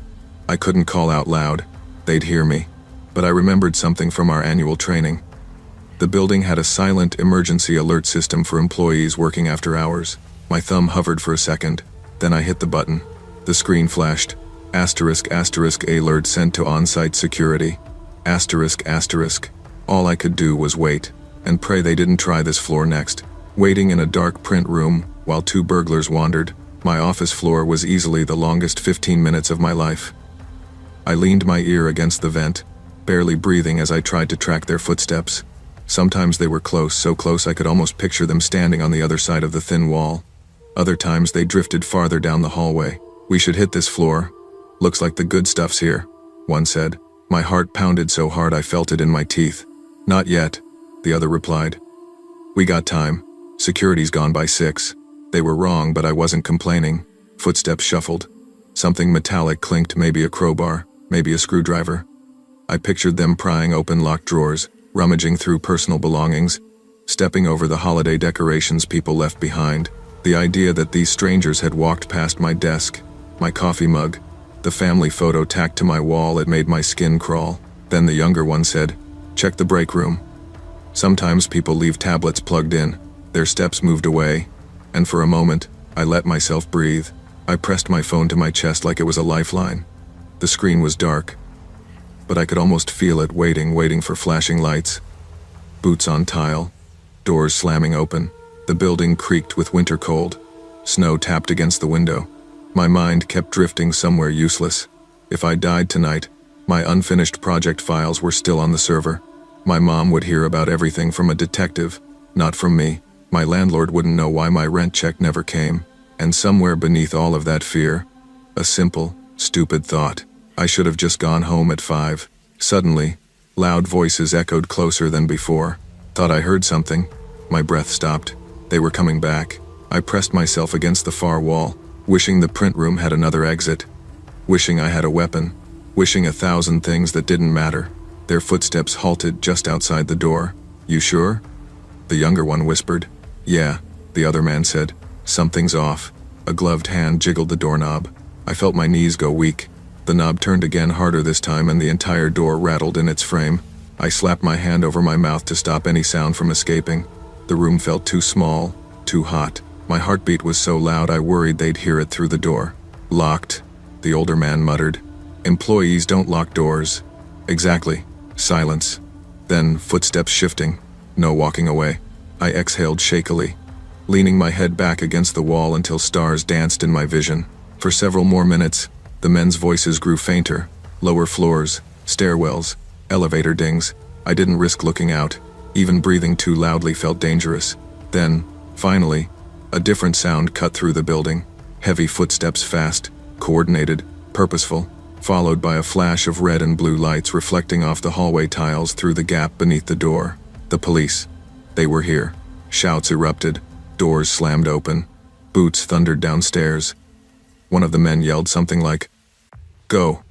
I couldn't call out loud. They'd hear me. But I remembered something from our annual training. The building had a silent emergency alert system for employees working after hours. My thumb hovered for a second. Then I hit the button. The screen flashed. Asterisk, asterisk, alert sent to on-site security. Asterisk, asterisk. All I could do was wait, and pray they didn't try this floor next. Waiting in a dark print room, while 2 burglars wandered, my office floor was easily the longest 15 minutes of my life. I leaned my ear against the vent, barely breathing as I tried to track their footsteps. Sometimes they were close, so close I could almost picture them standing on the other side of the thin wall. Other times they drifted farther down the hallway. We should hit this floor. Looks like the good stuff's here, one said. My heart pounded so hard I felt it in my teeth. Not yet, the other replied. We got time. Security's gone by 6. They were wrong, but I wasn't complaining. Footsteps shuffled. Something metallic clinked, maybe a crowbar, maybe a screwdriver. I pictured them prying open locked drawers, rummaging through personal belongings, stepping over the holiday decorations people left behind. The idea that these strangers had walked past my desk, my coffee mug, the family photo tacked to my wall, it made my skin crawl. Then the younger one said, "Check the break room." Sometimes people leave tablets plugged in. Their steps moved away, and for a moment, I let myself breathe. I pressed my phone to my chest like it was a lifeline. The screen was dark, but I could almost feel it waiting for flashing lights. Boots on tile, doors slamming open. The building creaked with winter cold. Snow tapped against the window. My mind kept drifting somewhere useless. If I died tonight, my unfinished project files were still on the server. My mom would hear about everything from a detective, not from me. My landlord wouldn't know why my rent check never came. And somewhere beneath all of that fear, a simple, stupid thought. I should have just gone home at 5. Suddenly, loud voices echoed closer than before. Thought I heard something. My breath stopped. They were coming back. I pressed myself against the far wall, wishing the print room had another exit. Wishing I had a weapon. Wishing 1,000 things that didn't matter. Their footsteps halted just outside the door. "You sure?" The younger one whispered. "Yeah," the other man said. "Something's off." A gloved hand jiggled the doorknob. I felt my knees go weak. The knob turned again, harder this time, and the entire door rattled in its frame. I slapped my hand over my mouth to stop any sound from escaping. The room felt too small, too hot. My heartbeat was so loud I worried they'd hear it through the door. "Locked," the older man muttered. "Employees don't lock doors." "Exactly." Silence. Then footsteps shifting. No walking away. I exhaled shakily, leaning my head back against the wall until stars danced in my vision. For several more minutes, the men's voices grew fainter. Lower floors, stairwells, elevator dings. I didn't risk looking out. Even breathing too loudly felt dangerous. Then, finally, a different sound cut through the building. Heavy footsteps, fast, coordinated, purposeful, followed by a flash of red and blue lights reflecting off the hallway tiles through the gap beneath the door. The police. They were here. Shouts erupted. Doors slammed open. Boots thundered downstairs. One of the men yelled something like, "Go!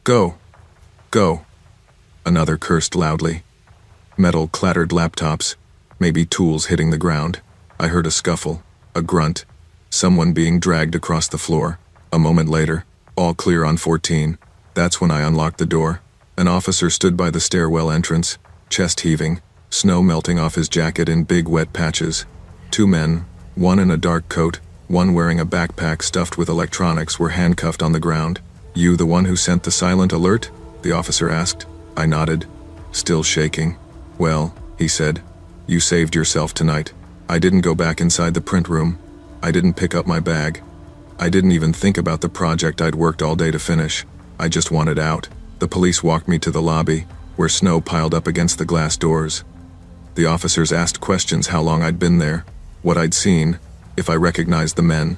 Go! Go!" Another cursed loudly. Metal clattered, laptops, maybe tools hitting the ground. I heard a scuffle, a grunt, someone being dragged across the floor. A moment later, all clear on 14. That's when I unlocked the door. An officer stood by the stairwell entrance, chest heaving, snow melting off his jacket in big wet patches. 2 men, one in a dark coat, one wearing a backpack stuffed with electronics, were handcuffed on the ground. "You the one who sent the silent alert?" the officer asked. I nodded, still shaking. "Well," he said, "you saved yourself tonight. I didn't go back inside the print room. I didn't pick up my bag. I didn't even think about the project I'd worked all day to finish. I just wanted out." The police walked me to the lobby, where snow piled up against the glass doors. The officers asked questions: how long I'd been there, what I'd seen, if I recognized the men.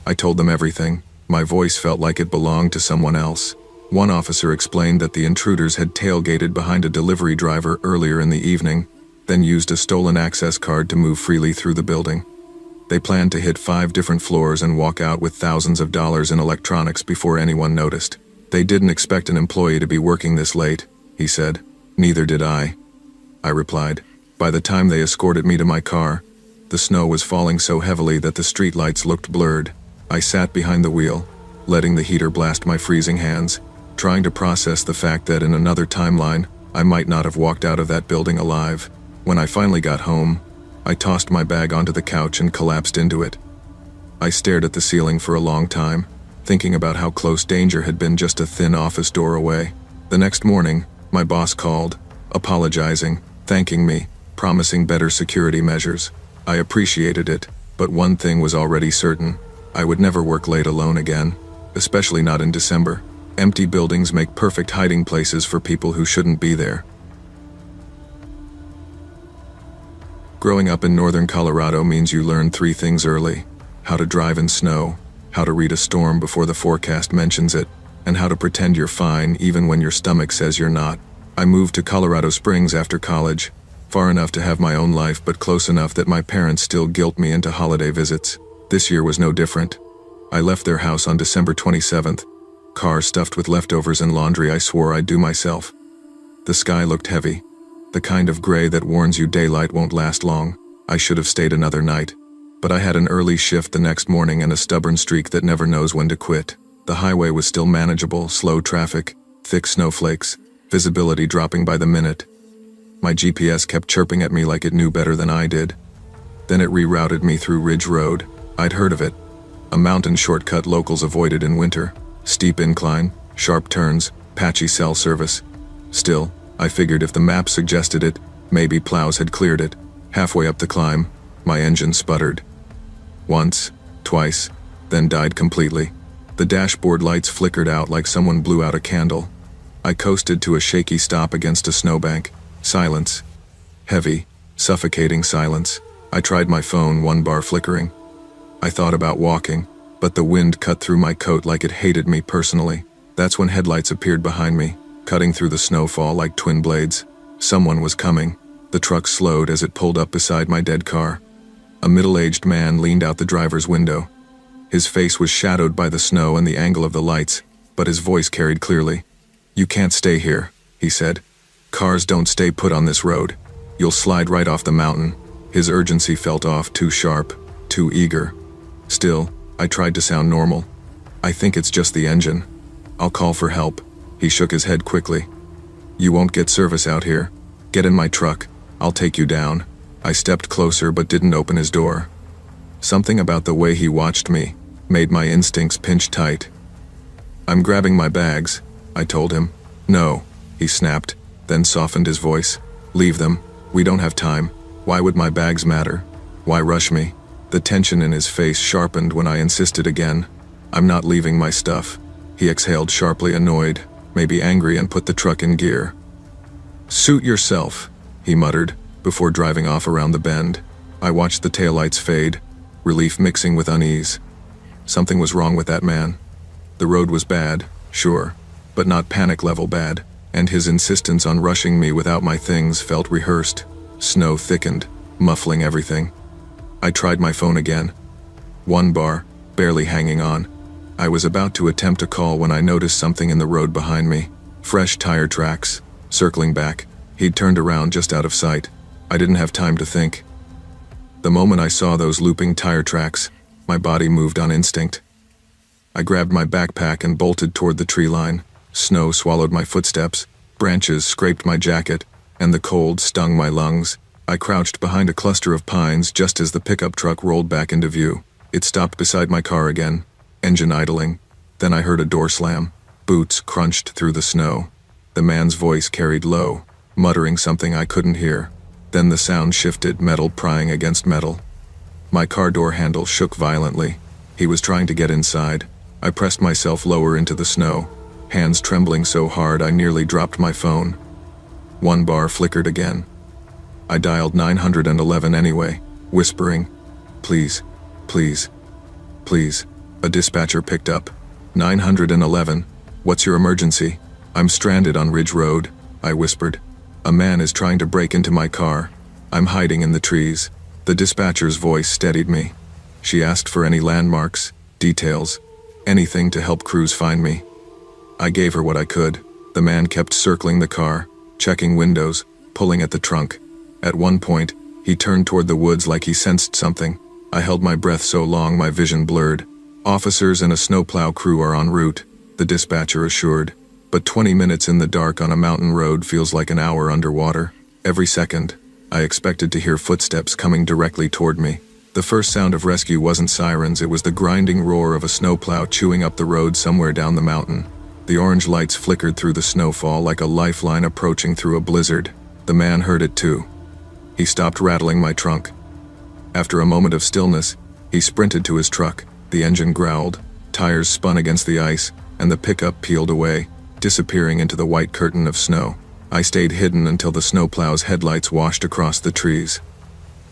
I told them everything. My voice felt like it belonged to someone else. One officer explained that the intruders had tailgated behind a delivery driver earlier in the evening, then used a stolen access card to move freely through the building. They planned to hit 5 different floors and walk out with thousands of dollars in electronics before anyone noticed. "They didn't expect an employee to be working this late," he said. "Neither did I," I replied. By the time they escorted me to my car, the snow was falling so heavily that the streetlights looked blurred. I sat behind the wheel, letting the heater blast my freezing hands, trying to process the fact that in another timeline, I might not have walked out of that building alive. When I finally got home, I tossed my bag onto the couch and collapsed into it. I stared at the ceiling for a long time, thinking about how close danger had been just a thin office door away. The next morning, my boss called, apologizing, thanking me, promising better security measures. I appreciated it, but one thing was already certain. I would never work late alone again, especially not in December. Empty buildings make perfect hiding places for people who shouldn't be there. Growing up in northern Colorado means you learn 3 things early: how to drive in snow, how to read a storm before the forecast mentions it, and how to pretend you're fine even when your stomach says you're not. I moved to Colorado Springs after college, far enough to have my own life but close enough that my parents still guilt me into holiday visits. This year was no different. I left their house on December 27th, car stuffed with leftovers and laundry I swore I'd do myself. The sky looked heavy, the kind of gray that warns you daylight won't last long. I should have stayed another night, but I had an early shift the next morning and a stubborn streak that never knows when to quit. The highway was still manageable, slow traffic, thick snowflakes, visibility dropping by the minute. My GPS kept chirping at me like it knew better than I did. Then it rerouted me through Ridge Road. I'd heard of it. A mountain shortcut locals avoided in winter. Steep incline, sharp turns, patchy cell service. Still, I figured if the map suggested it, maybe plows had cleared it. Halfway up the climb, my engine sputtered. Once, twice, then died completely. The dashboard lights flickered out like someone blew out a candle. I coasted to a shaky stop against a snowbank. Silence. Heavy, suffocating silence. I tried my phone, 1 bar flickering. I thought about walking, but the wind cut through my coat like it hated me personally. That's when headlights appeared behind me, cutting through the snowfall like twin blades. Someone was coming. The truck slowed as it pulled up beside my dead car. A middle-aged man leaned out the driver's window. His face was shadowed by the snow and the angle of the lights, but his voice carried clearly. "You can't stay here," he said. "Cars don't stay put on this road. You'll slide right off the mountain." His urgency felt off, too sharp, too eager. Still, I tried to sound normal. "I think it's just the engine. I'll call for help." He shook his head quickly. "You won't get service out here. Get in my truck. I'll take you down." I stepped closer but didn't open his door. Something about the way he watched me made my instincts pinch tight. "I'm grabbing my bags," I told him. "No," he snapped, then softened his voice. "Leave them. We don't have time. Why would my bags matter? Why rush me?" The tension in his face sharpened when I insisted again. "I'm not leaving my stuff." He exhaled sharply, annoyed, maybe angry, and put the truck in gear. "Suit yourself," he muttered, before driving off around the bend. I watched the taillights fade, relief mixing with unease. Something was wrong with that man. The road was bad, sure, but not panic-level bad, and his insistence on rushing me without my things felt rehearsed. Snow thickened, muffling everything. I tried my phone again. 1 bar, barely hanging on. I was about to attempt a call when I noticed something in the road behind me. Fresh tire tracks, circling back. He'd turned around just out of sight. I didn't have time to think. The moment I saw those looping tire tracks, my body moved on instinct. I grabbed my backpack and bolted toward the tree line. Snow swallowed my footsteps, branches scraped my jacket, and the cold stung my lungs. I crouched behind a cluster of pines just as the pickup truck rolled back into view. It stopped beside my car again, engine idling. Then I heard a door slam. Boots crunched through the snow. The man's voice carried low, muttering something I couldn't hear. Then the sound shifted, metal prying against metal. My car door handle shook violently. He was trying to get inside. I pressed myself lower into the snow, hands trembling so hard I nearly dropped my phone. 1 bar flickered again. I dialed 911 anyway, whispering, "Please, please, please." A dispatcher picked up. 911, "What's your emergency?" "I'm stranded on Ridge Road," I whispered. "A man is trying to break into my car. I'm hiding in the trees." The dispatcher's voice steadied me. She asked for any landmarks, details, anything to help crews find me. I gave her what I could. The man kept circling the car, checking windows, pulling at the trunk. At one point, he turned toward the woods like he sensed something. I held my breath so long my vision blurred. Officers and a snowplow crew are en route, the dispatcher assured. But 20 minutes in the dark on a mountain road feels like an hour underwater. Every second, I expected to hear footsteps coming directly toward me. The first sound of rescue wasn't sirens, it was the grinding roar of a snowplow chewing up the road somewhere down the mountain. The orange lights flickered through the snowfall like a lifeline approaching through a blizzard. The man heard it too. He stopped rattling my trunk. After a moment of stillness, he sprinted to his truck. The engine growled, tires spun against the ice, and the pickup peeled away, disappearing into the white curtain of snow. I stayed hidden until the snowplow's headlights washed across the trees.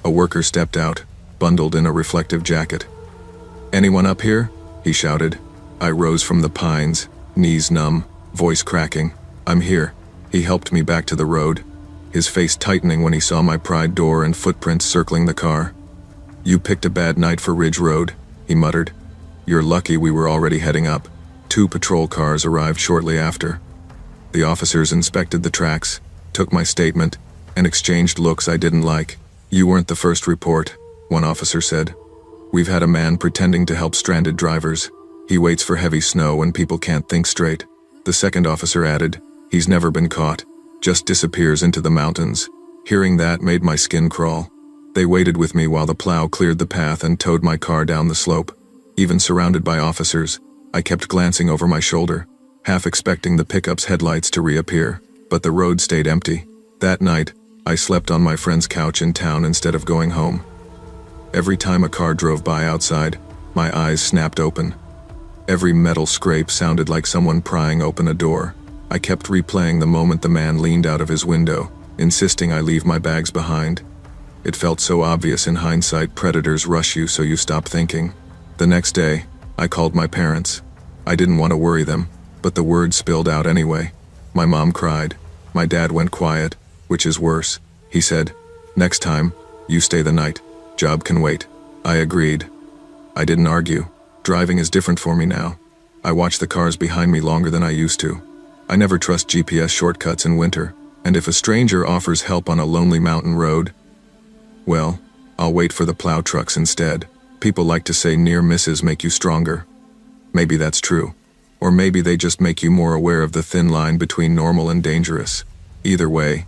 A worker stepped out, bundled in a reflective jacket. "Anyone up here?" he shouted. I rose from the pines, knees numb, voice cracking. "I'm here." He helped me back to the road, his face tightening when he saw my pride door and footprints circling the car. "You picked a bad night for Ridge Road," he muttered. "You're lucky we were already heading up." 2 patrol cars arrived shortly after. The officers inspected the tracks, took my statement, and exchanged looks I didn't like. "You weren't the first report," one officer said. "We've had a man pretending to help stranded drivers. He waits for heavy snow when people can't think straight." The second officer added, "He's never been caught, just disappears into the mountains." Hearing that made my skin crawl. They waited with me while the plow cleared the path and towed my car down the slope. Even surrounded by officers, I kept glancing over my shoulder, half expecting the pickup's headlights to reappear, but the road stayed empty. That night, I slept on my friend's couch in town instead of going home. Every time a car drove by outside, my eyes snapped open. Every metal scrape sounded like someone prying open a door. I kept replaying the moment the man leaned out of his window, insisting I leave my bags behind. It felt so obvious in hindsight, predators rush you so you stop thinking. The next day, I called my parents. I didn't want to worry them, but the word spilled out anyway. My mom cried. My dad went quiet, which is worse. He said, "Next time, you stay the night. Job can wait." I agreed. I didn't argue. Driving is different for me now. I watch the cars behind me longer than I used to. I never trust GPS shortcuts in winter, and if a stranger offers help on a lonely mountain road, well, I'll wait for the plow trucks instead. People like to say near misses make you stronger. Maybe that's true. Or maybe they just make you more aware of the thin line between normal and dangerous. Either way,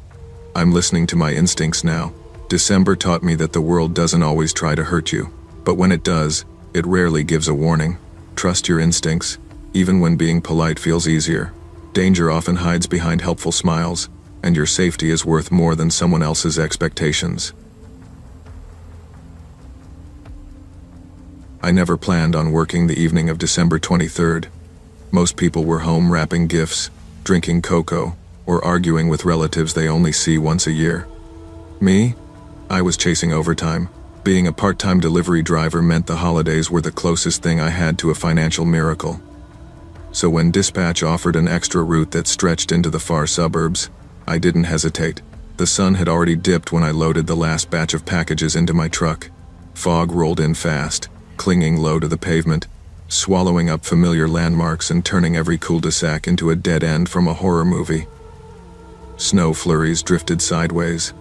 I'm listening to my instincts now. December taught me that the world doesn't always try to hurt you, but when it does, it rarely gives a warning. Trust your instincts, even when being polite feels easier. Danger often hides behind helpful smiles, and your safety is worth more than someone else's expectations. I never planned on working the evening of December 23rd. Most people were home wrapping gifts, drinking cocoa, or arguing with relatives they only see once a year. Me? I was chasing overtime. Being a part-time delivery driver meant the holidays were the closest thing I had to a financial miracle. So when dispatch offered an extra route that stretched into the far suburbs, I didn't hesitate. The sun had already dipped when I loaded the last batch of packages into my truck. Fog rolled in fast, clinging low to the pavement, swallowing up familiar landmarks and turning every cul-de-sac into a dead end from a horror movie. Snow flurries drifted sideways,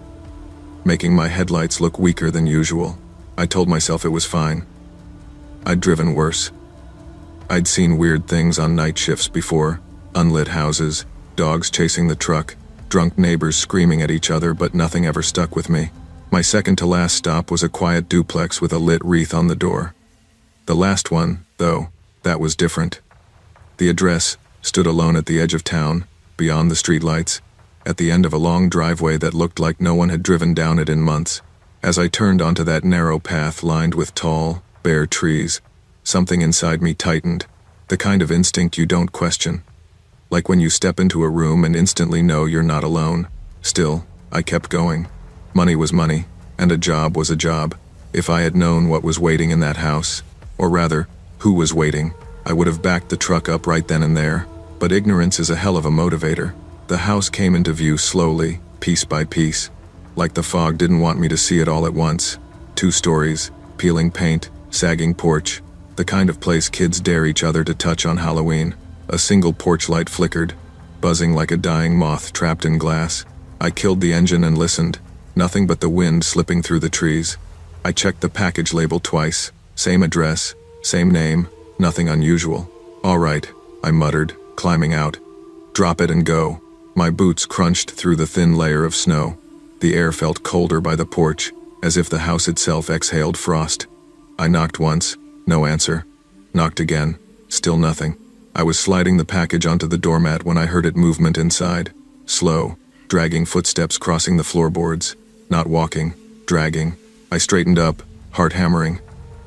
making my headlights look weaker than usual. I told myself it was fine. I'd driven worse. I'd seen weird things on night shifts before: unlit houses, dogs chasing the truck, drunk neighbors screaming at each other, but nothing ever stuck with me. My second-to-last stop was a quiet duplex with a lit wreath on the door. The last one, though, that was different. The address stood alone at the edge of town, beyond the streetlights, at the end of a long driveway that looked like no one had driven down it in months. As I turned onto that narrow path lined with tall, bare trees, something inside me tightened, the kind of instinct you don't question. Like when you step into a room and instantly know you're not alone. Still, I kept going. Money was money, and a job was a job. If I had known what was waiting in that house, or rather, who was waiting, I would have backed the truck up right then and there. But ignorance is a hell of a motivator. The house came into view slowly, piece by piece, like the fog didn't want me to see it all at once. 2 stories, peeling paint, sagging porch, the kind of place kids dare each other to touch on Halloween. A single porch light flickered, buzzing like a dying moth trapped in glass. I killed the engine and listened. Nothing but the wind slipping through the trees. I checked the package label twice. Same address, same name, nothing unusual. All right, I muttered, climbing out. Drop it and go. My boots crunched through the thin layer of snow. The air felt colder by the porch, as if the house itself exhaled frost. I knocked once, no answer. Knocked again, still nothing. I was sliding the package onto the doormat when I heard it movement inside. Slow, dragging footsteps crossing the floorboards. Not walking, dragging. I straightened up, heart hammering.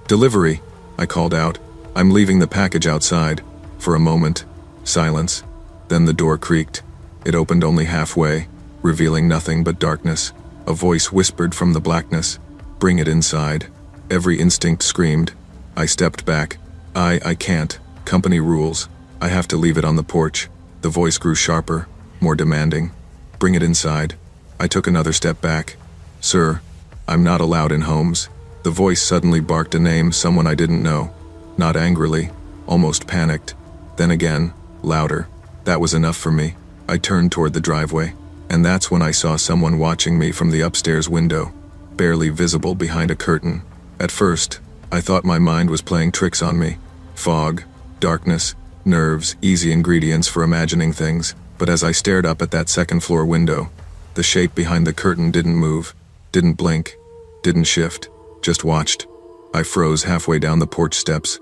"Delivery," I called out. "I'm leaving the package outside." For a moment, silence. Then the door creaked. It opened only halfway, revealing nothing but darkness. A voice whispered from the blackness, "Bring it inside." Every instinct screamed. I stepped back. I can't. Company rules. I have to leave it on the porch. The voice grew sharper, more demanding. "Bring it inside." I took another step back. "Sir, I'm not allowed in homes." The voice suddenly barked a name, someone I didn't know. Not angrily, almost panicked. Then again, louder. That was enough for me. I turned toward the driveway, and that's when I saw someone watching me from the upstairs window, barely visible behind a curtain. At first, I thought my mind was playing tricks on me. Fog, darkness, nerves, easy ingredients for imagining things. But as I stared up at that second-floor window, the shape behind the curtain didn't move, didn't blink, didn't shift, just watched. I froze halfway down the porch steps.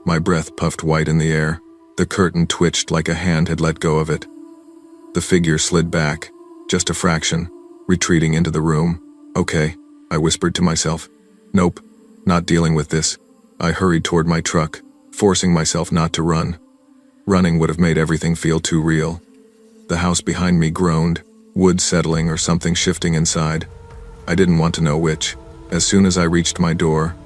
My breath puffed white in the air. The curtain twitched like a hand had let go of it. The figure slid back, just a fraction, retreating into the room. "Okay," I whispered to myself. "Nope, not dealing with this." I hurried toward my truck, forcing myself not to run. Running would have made everything feel too real. The house behind me groaned, wood settling or something shifting inside. I didn't want to know which. As soon as I reached my door,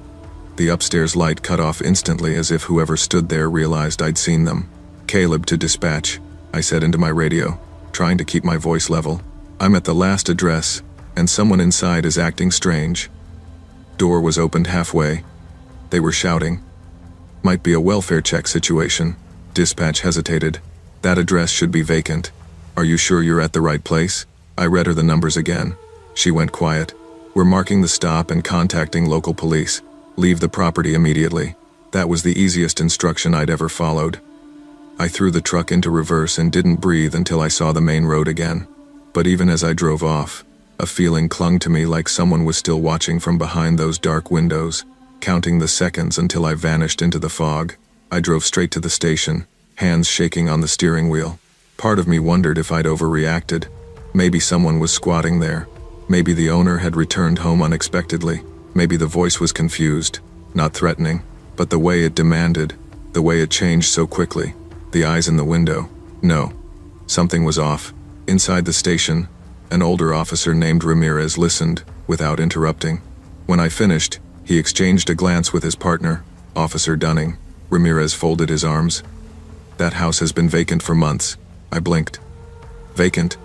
the upstairs light cut off instantly, as if whoever stood there realized I'd seen them. "Caleb to dispatch," I said into my radio, trying to keep my voice level. "I'm at the last address, and someone inside is acting strange." Door was opened halfway. They were shouting. Might be a welfare check situation. Dispatch hesitated. "That address should be vacant. Are you sure you're at the right place?" I read her the numbers again. She went quiet. "We're marking the stop and contacting local police. Leave the property immediately." That was the easiest instruction I'd ever followed. I threw the truck into reverse and didn't breathe until I saw the main road again. But even as I drove off, a feeling clung to me like someone was still watching from behind those dark windows, counting the seconds until I vanished into the fog. I drove straight to the station, hands shaking on the steering wheel. Part of me wondered if I'd overreacted. Maybe someone was squatting there. Maybe the owner had returned home unexpectedly. Maybe the voice was confused, not threatening, but the way it demanded, the way it changed so quickly. The eyes in the window. No. Something was off. Inside the station, an older officer named Ramirez listened, without interrupting. When I finished, he exchanged a glance with his partner, Officer Dunning. Ramirez folded his arms. "That house has been vacant for months." I blinked. Vacant?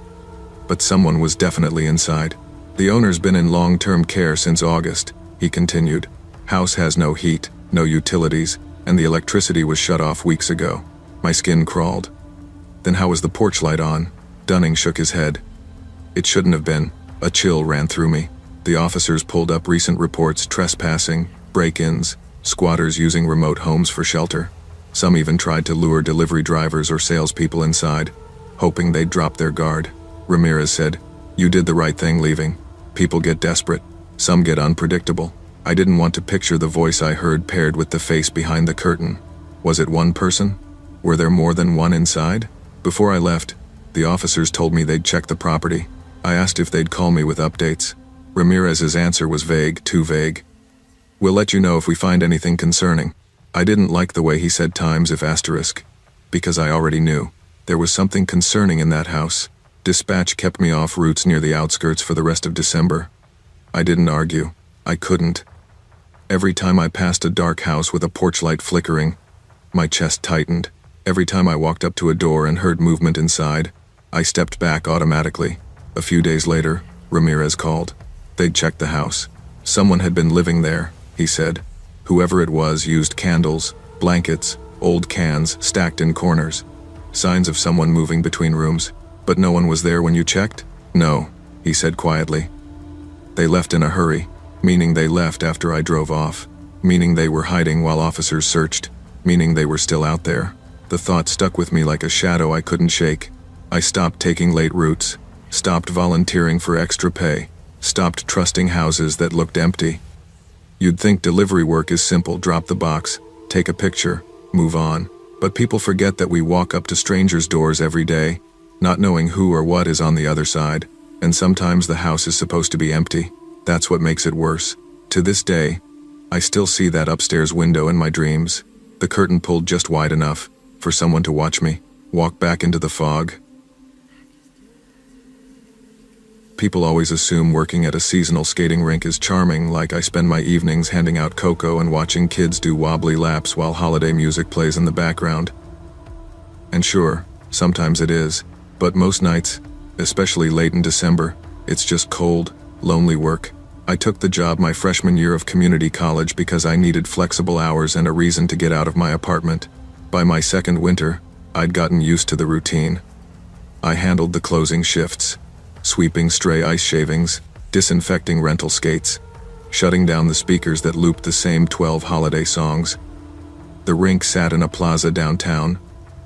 But someone was definitely inside. "The owner's been in long-term care since August," he continued. "House has no heat, no utilities, and the electricity was shut off weeks ago." My skin crawled. "Then how was the porch light on?" Dunning shook his head. "It shouldn't have been." A chill ran through me. The officers pulled up recent reports: trespassing, break-ins, squatters using remote homes for shelter. Some even tried to lure delivery drivers or salespeople inside, hoping they'd drop their guard. Ramirez said, "You did the right thing leaving. People get desperate. Some get unpredictable." I didn't want to picture the voice I heard paired with the face behind the curtain. Was it one person? Were there more than one inside? Before I left, the officers told me they'd check the property. I asked if they'd call me with updates. Ramirez's answer was vague, too vague. "We'll let you know if we find anything concerning." I didn't like the way he said times if asterisk, because I already knew. There was something concerning in that house. Dispatch kept me off routes near the outskirts for the rest of December. I didn't argue. I couldn't. Every time I passed a dark house with a porch light flickering, my chest tightened. Every time I walked up to a door and heard movement inside, I stepped back automatically. A few days later, Ramirez called. They'd checked the house. Someone had been living there, he said. Whoever it was used candles, blankets, old cans stacked in corners. signs of someone moving between rooms. But no one was there when you checked? No, he said quietly. They left in a hurry, meaning they left after I drove off, meaning they were hiding while officers searched, meaning they were still out there. The thought stuck with me like a shadow I couldn't shake. I stopped taking late routes, stopped volunteering for extra pay, stopped trusting houses that looked empty. You'd think delivery work is simple: drop the box, take a picture, move on. But people forget that we walk up to strangers' doors every day, not knowing who or what is on the other side, and sometimes the house is supposed to be empty. That's what makes it worse. To this day, I still see that upstairs window in my dreams, the curtain pulled just wide enough for someone to watch me walk back into the fog. People always assume working at a seasonal skating rink is charming, like I spend my evenings handing out cocoa and watching kids do wobbly laps while holiday music plays in the background. And sure, sometimes it is, but most nights, especially late in December, it's just cold, lonely work. I took the job my freshman year of community college because I needed flexible hours and a reason to get out of my apartment. By my second winter, I'd gotten used to the routine. I handled the closing shifts, sweeping stray ice shavings, disinfecting rental skates, shutting down the speakers that looped the same 12 holiday songs. The rink sat in a plaza downtown,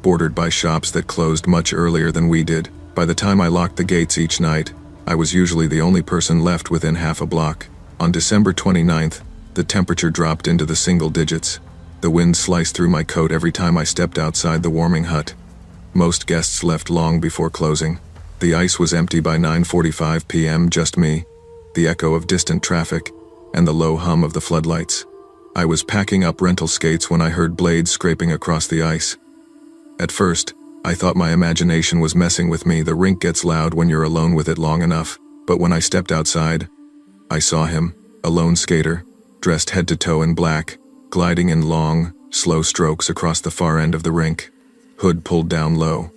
bordered by shops that closed much earlier than we did. By the time I locked the gates each night, I was usually the only person left within half a block. On December 29th, the temperature dropped into the single digits. The wind sliced through my coat every time I stepped outside the warming hut. Most guests left long before closing. The ice was empty by 9:45 p.m., just me, the echo of distant traffic, and the low hum of the floodlights. I was packing up rental skates when I heard blades scraping across the ice. At first, I thought my imagination was messing with me. The rink gets loud when you're alone with it long enough. But when I stepped outside, I saw him, a lone skater, dressed head to toe in black, gliding in long, slow strokes across the far end of the rink. Hood pulled down low.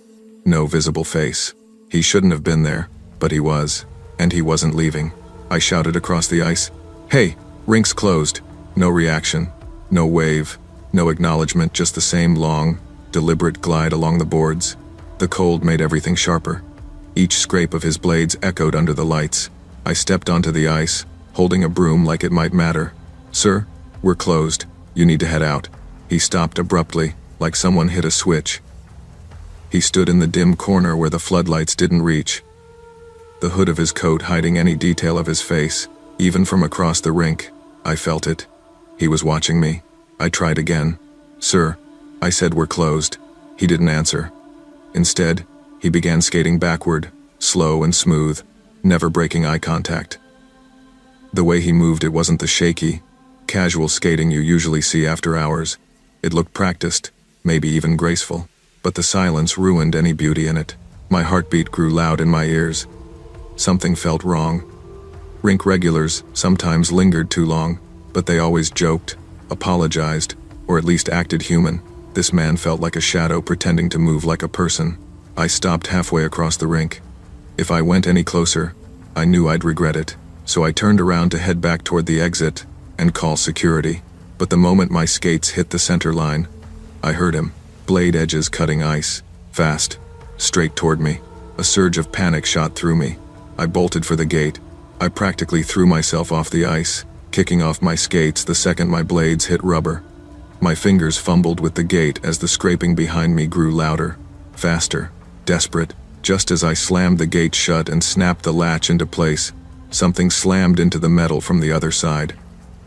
No visible face. He shouldn't have been there, but he was, and he wasn't leaving. I shouted across the ice, "Hey, rink's closed." No reaction, no wave, no acknowledgement, just the same long, deliberate glide along the boards. The cold made everything sharper. Each scrape of his blades echoed under the lights. I stepped onto the ice, holding a broom like it might matter. "Sir, we're closed. You need to head out." He stopped abruptly, like someone hit a switch. He stood in the dim corner where the floodlights didn't reach, the hood of his coat hiding any detail of his face. Even from across the rink, I felt it. He was watching me. I tried again. "Sir," I said, "we're closed." He didn't answer. Instead, he began skating backward, slow and smooth, never breaking eye contact. The way he moved, it wasn't the shaky, casual skating you usually see after hours. It looked practiced, maybe even graceful. But the silence ruined any beauty in it. My heartbeat grew loud in my ears. Something felt wrong. Rink regulars sometimes lingered too long, but they always joked, apologized, or at least acted human. This man felt like a shadow pretending to move like a person. I stopped halfway across the rink. If I went any closer, I knew I'd regret it, so I turned around to head back toward the exit and call security. But the moment my skates hit the center line, I heard him. Blade edges cutting ice, fast, straight toward me. A surge of panic shot through me. I bolted for the gate. I practically threw myself off the ice, kicking off my skates the second my blades hit rubber. My fingers fumbled with the gate as the scraping behind me grew louder, faster, desperate. Just as I slammed the gate shut and snapped the latch into place, something slammed into the metal from the other side.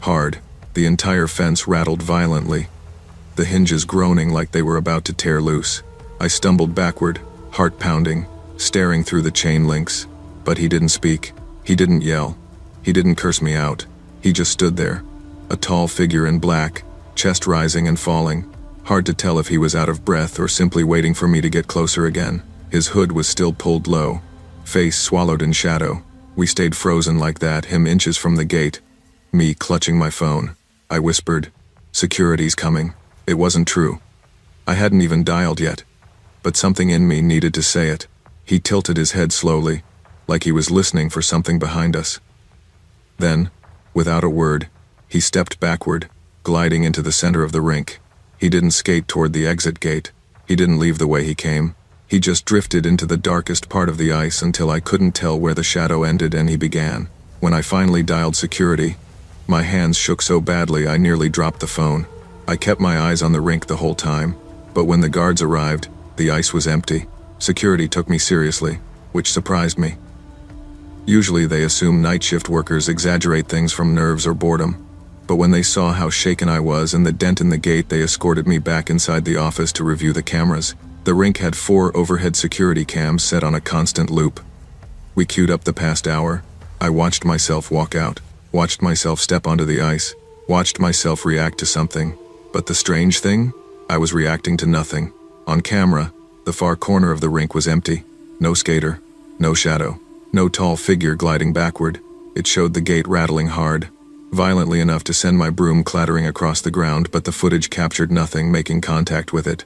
Hard, the entire fence rattled violently, the hinges groaning like they were about to tear loose. I stumbled backward, heart pounding, staring through the chain links. But he didn't speak. He didn't yell. He didn't curse me out. He just stood there, a tall figure in black, chest rising and falling. Hard to tell if he was out of breath or simply waiting for me to get closer again. His hood was still pulled low, face swallowed in shadow. We stayed frozen like that, him inches from the gate, me clutching my phone. I whispered, "Security's coming." It wasn't true. I hadn't even dialed yet, but something in me needed to say it. He tilted his head slowly, like he was listening for something behind us. Then, without a word, he stepped backward, gliding into the center of the rink. He didn't skate toward the exit gate. He didn't leave the way he came. He just drifted into the darkest part of the ice until I couldn't tell where the shadow ended and he began. When I finally dialed security, my hands shook so badly I nearly dropped the phone. I kept my eyes on the rink the whole time, but when the guards arrived, the ice was empty. Security took me seriously, which surprised me. Usually they assume night shift workers exaggerate things from nerves or boredom, but when they saw how shaken I was and the dent in the gate, they escorted me back inside the office to review the cameras. The rink had 4 overhead security cams set on a constant loop. We queued up the past hour. I watched myself walk out, watched myself step onto the ice, watched myself react to something. But the strange thing? I was reacting to nothing. On camera, the far corner of the rink was empty. No skater, no shadow, no tall figure gliding backward. It showed the gate rattling hard, violently enough to send my broom clattering across the ground, but the footage captured nothing making contact with it.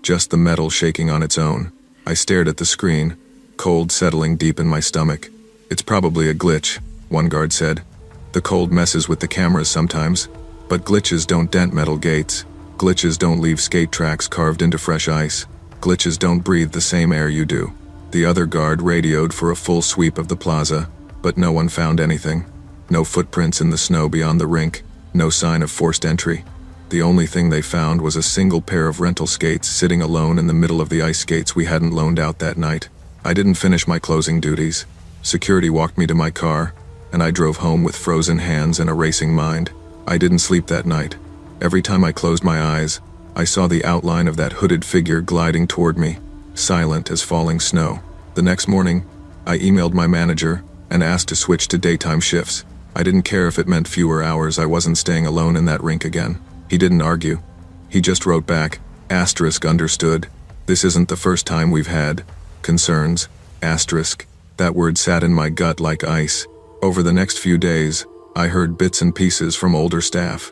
Just the metal shaking on its own. I stared at the screen, cold settling deep in my stomach. It's probably a glitch, one guard said. The cold messes with the cameras sometimes, but glitches don't dent metal gates. Glitches don't leave skate tracks carved into fresh ice. Glitches don't breathe the same air you do. The other guard radioed for a full sweep of the plaza, but no one found anything. No footprints in the snow beyond the rink, no sign of forced entry. The only thing they found was a single pair of rental skates sitting alone in the middle of the ice skates we hadn't loaned out that night. I didn't finish my closing duties. Security walked me to my car, and I drove home with frozen hands and a racing mind. I didn't sleep that night. Every time I closed my eyes, I saw the outline of that hooded figure gliding toward me, silent as falling snow. The next morning, I emailed my manager and asked to switch to daytime shifts. I didn't care if it meant fewer hours. I wasn't staying alone in that rink again. He didn't argue. He just wrote back, *understood. This isn't the first time we've had concerns, *. That word sat in my gut like ice. Over the next few days, I heard bits and pieces from older staff.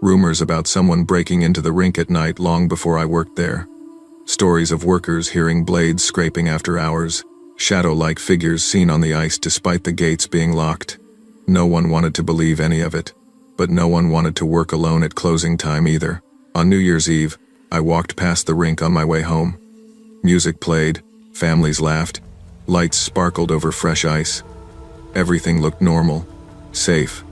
Rumors about someone breaking into the rink at night long before I worked there. Stories of workers hearing blades scraping after hours. Shadow-like figures seen on the ice despite the gates being locked. No one wanted to believe any of it. But no one wanted to work alone at closing time either. On New Year's Eve, I walked past the rink on my way home. Music played, families laughed, lights sparkled over fresh ice. Everything looked normal, safe,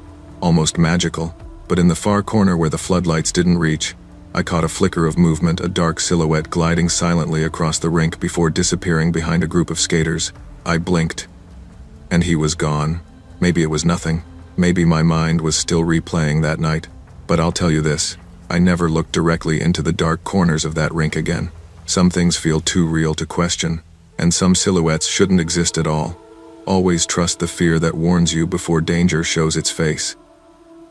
almost magical. But in the far corner where the floodlights didn't reach, I caught a flicker of movement, a dark silhouette gliding silently across the rink before disappearing behind a group of skaters. I blinked, and he was gone. Maybe it was nothing. Maybe my mind was still replaying that night, but I'll tell you this, I never looked directly into the dark corners of that rink again. Some things feel too real to question, and some silhouettes shouldn't exist at all. Always trust the fear that warns you before danger shows its face.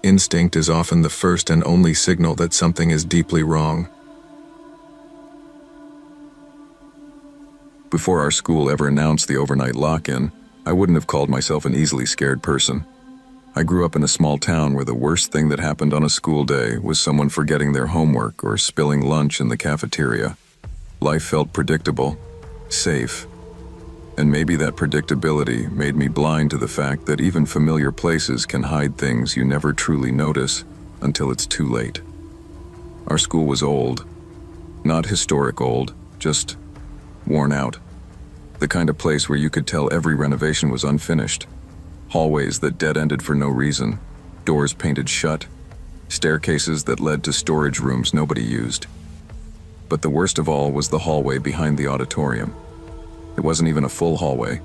Instinct is often the first and only signal that something is deeply wrong. Before our school ever announced the overnight lock-in, I wouldn't have called myself an easily scared person. I grew up in a small town where the worst thing that happened on a school day was someone forgetting their homework or spilling lunch in the cafeteria. Life felt predictable, safe, and maybe that predictability made me blind to the fact that even familiar places can hide things you never truly notice until it's too late. Our school was old. Not historic old, just worn out. The kind of place where you could tell every renovation was unfinished. Hallways that dead-ended for no reason, doors painted shut, staircases that led to storage rooms nobody used. But the worst of all was the hallway behind the auditorium. It wasn't even a full hallway,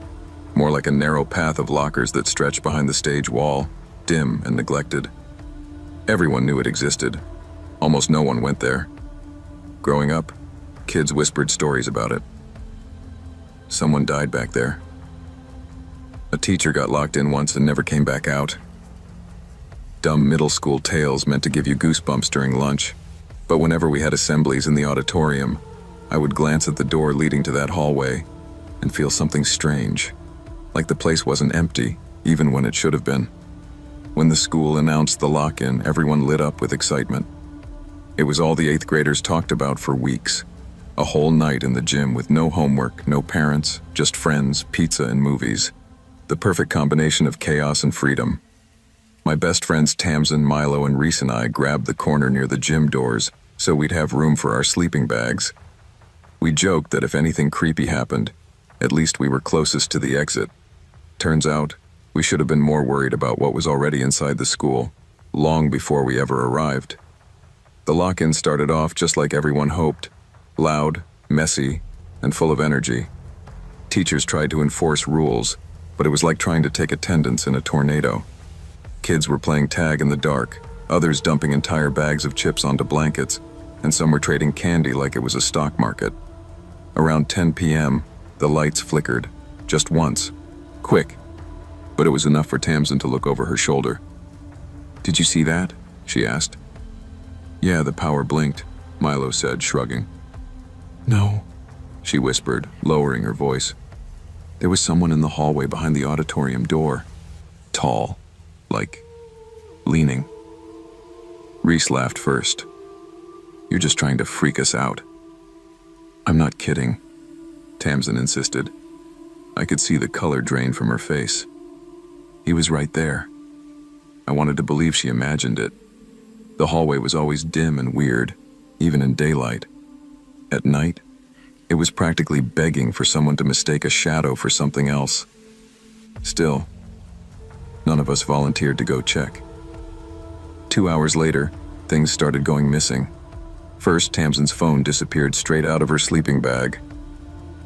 more like a narrow path of lockers that stretched behind the stage wall, dim and neglected. Everyone knew it existed. Almost no one went there. Growing up, kids whispered stories about it. Someone died back there. A teacher got locked in once and never came back out. Dumb middle school tales meant to give you goosebumps during lunch, but whenever we had assemblies in the auditorium, I would glance at the door leading to that hallway and feel something strange, like the place wasn't empty, even when it should have been. When the school announced the lock-in, everyone lit up with excitement. It was all the 8th graders talked about for weeks. A whole night in the gym with no homework, no parents, just friends, pizza, and movies. The perfect combination of chaos and freedom. My best friends Tamsin, Milo, and Reese and I grabbed the corner near the gym doors so we'd have room for our sleeping bags. We joked that if anything creepy happened, at least we were closest to the exit. Turns out, we should have been more worried about what was already inside the school, long before we ever arrived. The lock-in started off just like everyone hoped, loud, messy, and full of energy. Teachers tried to enforce rules, but it was like trying to take attendance in a tornado. Kids were playing tag in the dark, others dumping entire bags of chips onto blankets, and some were trading candy like it was a stock market. Around 10 p.m., the lights flickered, just once. Quick. But it was enough for Tamsin to look over her shoulder. "Did you see that?" she asked. "Yeah, the power blinked," Milo said, shrugging. "No," she whispered, lowering her voice. "There was someone in the hallway behind the auditorium door. Tall, like leaning." Reese laughed first. "You're just trying to freak us out." "I'm not kidding," Tamsin insisted. I could see the color drain from her face. He was right there. I wanted to believe she imagined it. The hallway was always dim and weird, even in daylight. At night, it was practically begging for someone to mistake a shadow for something else. Still, none of us volunteered to go check. 2 hours later, things started going missing. First, Tamsin's phone disappeared straight out of her sleeping bag.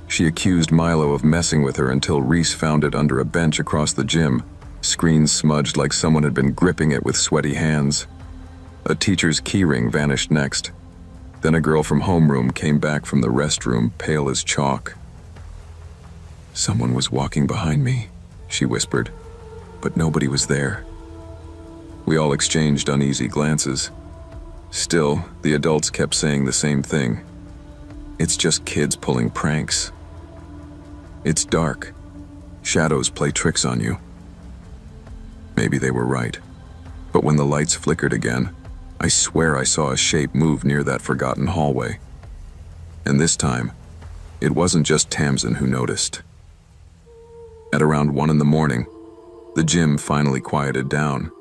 She accused Milo of messing with her until Reese found it under a bench across the gym, screen smudged like someone had been gripping it with sweaty hands. A teacher's keyring vanished next. Then a girl from homeroom came back from the restroom, pale as chalk. "Someone was walking behind me," she whispered, but nobody was there. We all exchanged uneasy glances. Still, the adults kept saying the same thing. "It's just kids pulling pranks. It's dark. Shadows play tricks on you." Maybe they were right. But when the lights flickered again, I swear I saw a shape move near that forgotten hallway. And this time, it wasn't just Tamsin who noticed. At around 1 a.m, the gym finally quieted down.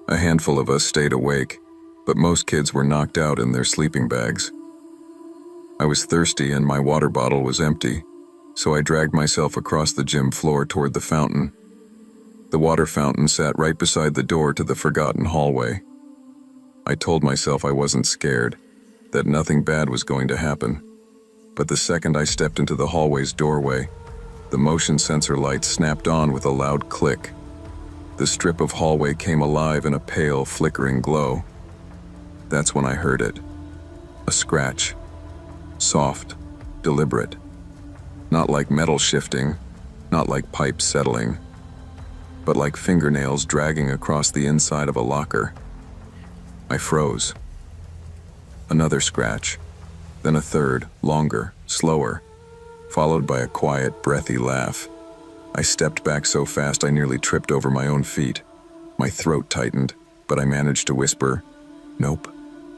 A handful of us stayed awake, but most kids were knocked out in their sleeping bags. I was thirsty and my water bottle was empty, so I dragged myself across the gym floor toward the fountain. The water fountain sat right beside the door to the forgotten hallway. I told myself I wasn't scared, that nothing bad was going to happen. But the second I stepped into the hallway's doorway, the motion sensor light snapped on with a loud click. The strip of hallway came alive in a pale, flickering glow. That's when I heard it. A scratch. Soft, deliberate. Not like metal shifting, not like pipes settling, but like fingernails dragging across the inside of a locker. I froze. Another scratch, then a third, longer, slower, followed by a quiet, breathy laugh. I stepped back so fast I nearly tripped over my own feet. My throat tightened, but I managed to whisper, "Nope,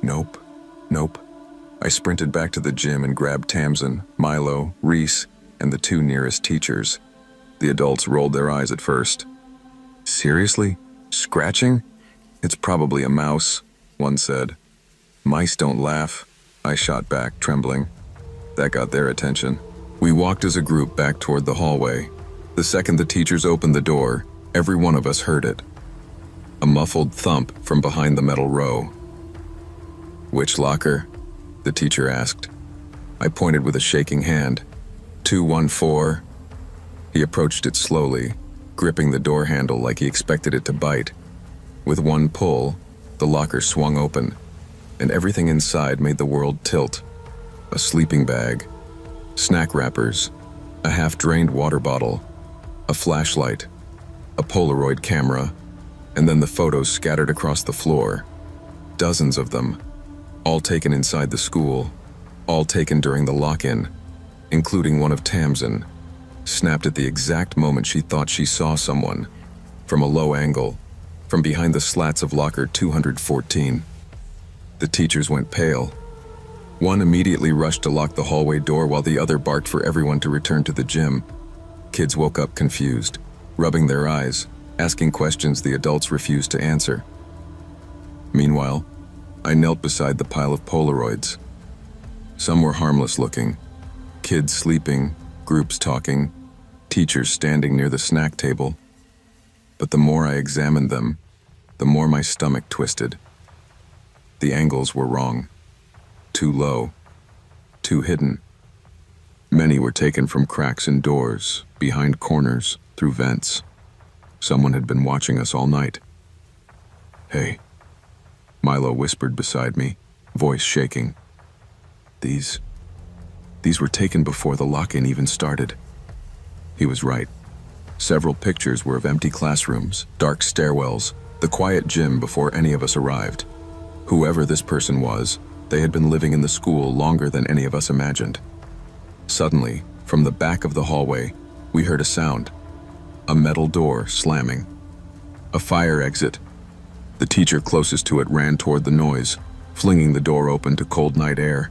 nope, nope." I sprinted back to the gym and grabbed Tamsin, Milo, Reese, and the 2 nearest teachers. The adults rolled their eyes at first. "Seriously? Scratching? It's probably a mouse," one said. "Mice don't laugh," I shot back, trembling. That got their attention. We walked as a group back toward the hallway. The second the teachers opened the door, every one of us heard it. A muffled thump from behind the metal row. "Which locker?" the teacher asked. I pointed with a shaking hand. 214. He approached it slowly, gripping the door handle like he expected it to bite. With one pull, the locker swung open, and everything inside made the world tilt. A sleeping bag, snack wrappers, a half-drained water bottle, a flashlight, a Polaroid camera, and then the photos scattered across the floor. Dozens of them, all taken inside the school, all taken during the lock-in, including one of Tamsin, snapped at the exact moment she thought she saw someone, from a low angle, from behind the slats of locker 214. The teachers went pale. One immediately rushed to lock the hallway door while the other barked for everyone to return to the gym. Kids woke up confused, rubbing their eyes, asking questions the adults refused to answer. Meanwhile, I knelt beside the pile of Polaroids. Some were harmless looking, Kids sleeping, groups talking, teachers standing near the snack table. But the more I examined them, the more my stomach twisted. The angles were wrong. Too low. Too hidden. Many were taken from cracks in doors, behind corners, through vents. Someone had been watching us all night. "Hey," Milo whispered beside me, voice shaking. These were taken before the lock-in even started." He was right. Several pictures were of empty classrooms, dark stairwells, the quiet gym before any of us arrived. Whoever this person was, they had been living in the school longer than any of us imagined. Suddenly, from the back of the hallway, we heard a sound. A metal door slamming. A fire exit. The teacher closest to it ran toward the noise, flinging the door open to cold night air.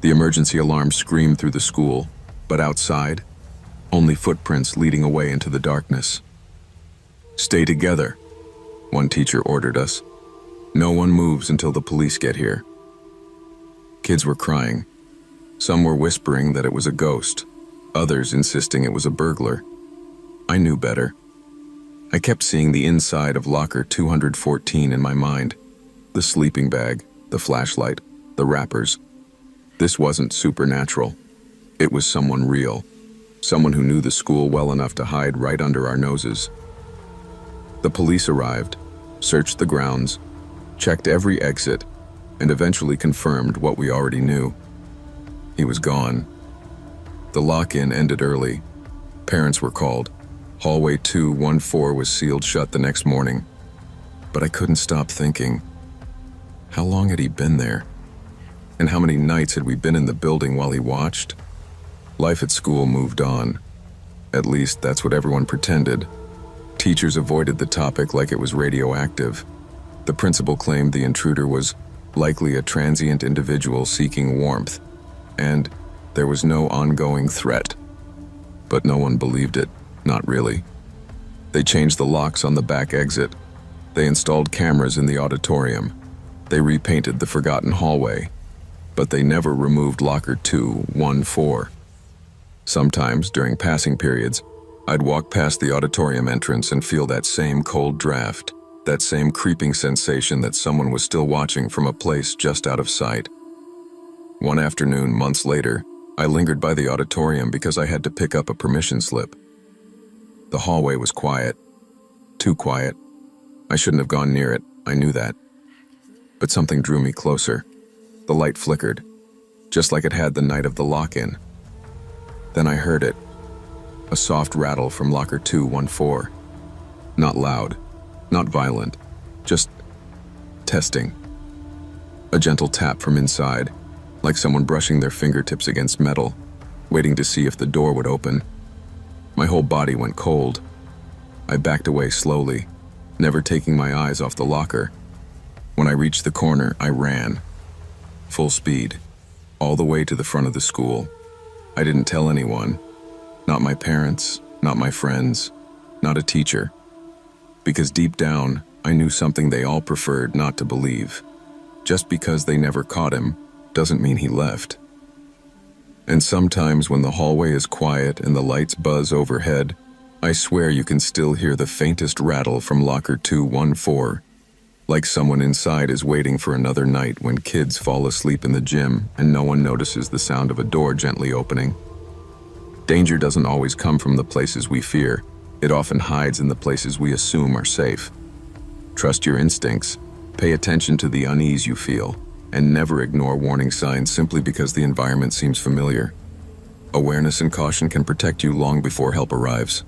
The emergency alarm screamed through the school, but outside, only footprints leading away into the darkness. "Stay together," one teacher ordered us. "No one moves until the police get here." Kids were crying. Some were whispering that it was a ghost, others insisting it was a burglar. I knew better. I kept seeing the inside of locker 214 in my mind. The sleeping bag, the flashlight, the wrappers. This wasn't supernatural. It was someone real. Someone who knew the school well enough to hide right under our noses. The police arrived, searched the grounds, checked every exit, and eventually confirmed what we already knew. He was gone. The lock-in ended early. Parents were called. Hallway 214 was sealed shut the next morning. But I couldn't stop thinking, how long had he been there? And how many nights had we been in the building while he watched? Life at school moved on. At least that's what everyone pretended. Teachers avoided the topic like it was radioactive. The principal claimed the intruder was likely a transient individual seeking warmth, and there was no ongoing threat. But no one believed it, not really. They changed the locks on the back exit. They installed cameras in the auditorium. They repainted the forgotten hallway. But they never removed locker 214. Sometimes, during passing periods, I'd walk past the auditorium entrance and feel that same cold draft, that same creeping sensation that someone was still watching from a place just out of sight. One afternoon, months later, I lingered by the auditorium because I had to pick up a permission slip. The hallway was quiet. Too quiet. I shouldn't have gone near it, I knew that. But something drew me closer. The light flickered, just like it had the night of the lock-in. Then I heard it, a soft rattle from locker 214. Not loud, not violent, just testing. A gentle tap from inside, like someone brushing their fingertips against metal, waiting to see if the door would open. My whole body went cold. I backed away slowly, never taking my eyes off the locker. When I reached the corner, I ran. Full speed, all the way to the front of the school. I didn't tell anyone, not my parents, not my friends, not a teacher. Because deep down, I knew something they all preferred not to believe. Just because they never caught him doesn't mean he left. And sometimes when the hallway is quiet and the lights buzz overhead, I swear you can still hear the faintest rattle from locker 214. Like someone inside is waiting for another night when kids fall asleep in the gym and no one notices the sound of a door gently opening. Danger doesn't always come from the places we fear. It often hides in the places we assume are safe. Trust your instincts, pay attention to the unease you feel, and never ignore warning signs simply because the environment seems familiar. Awareness and caution can protect you long before help arrives.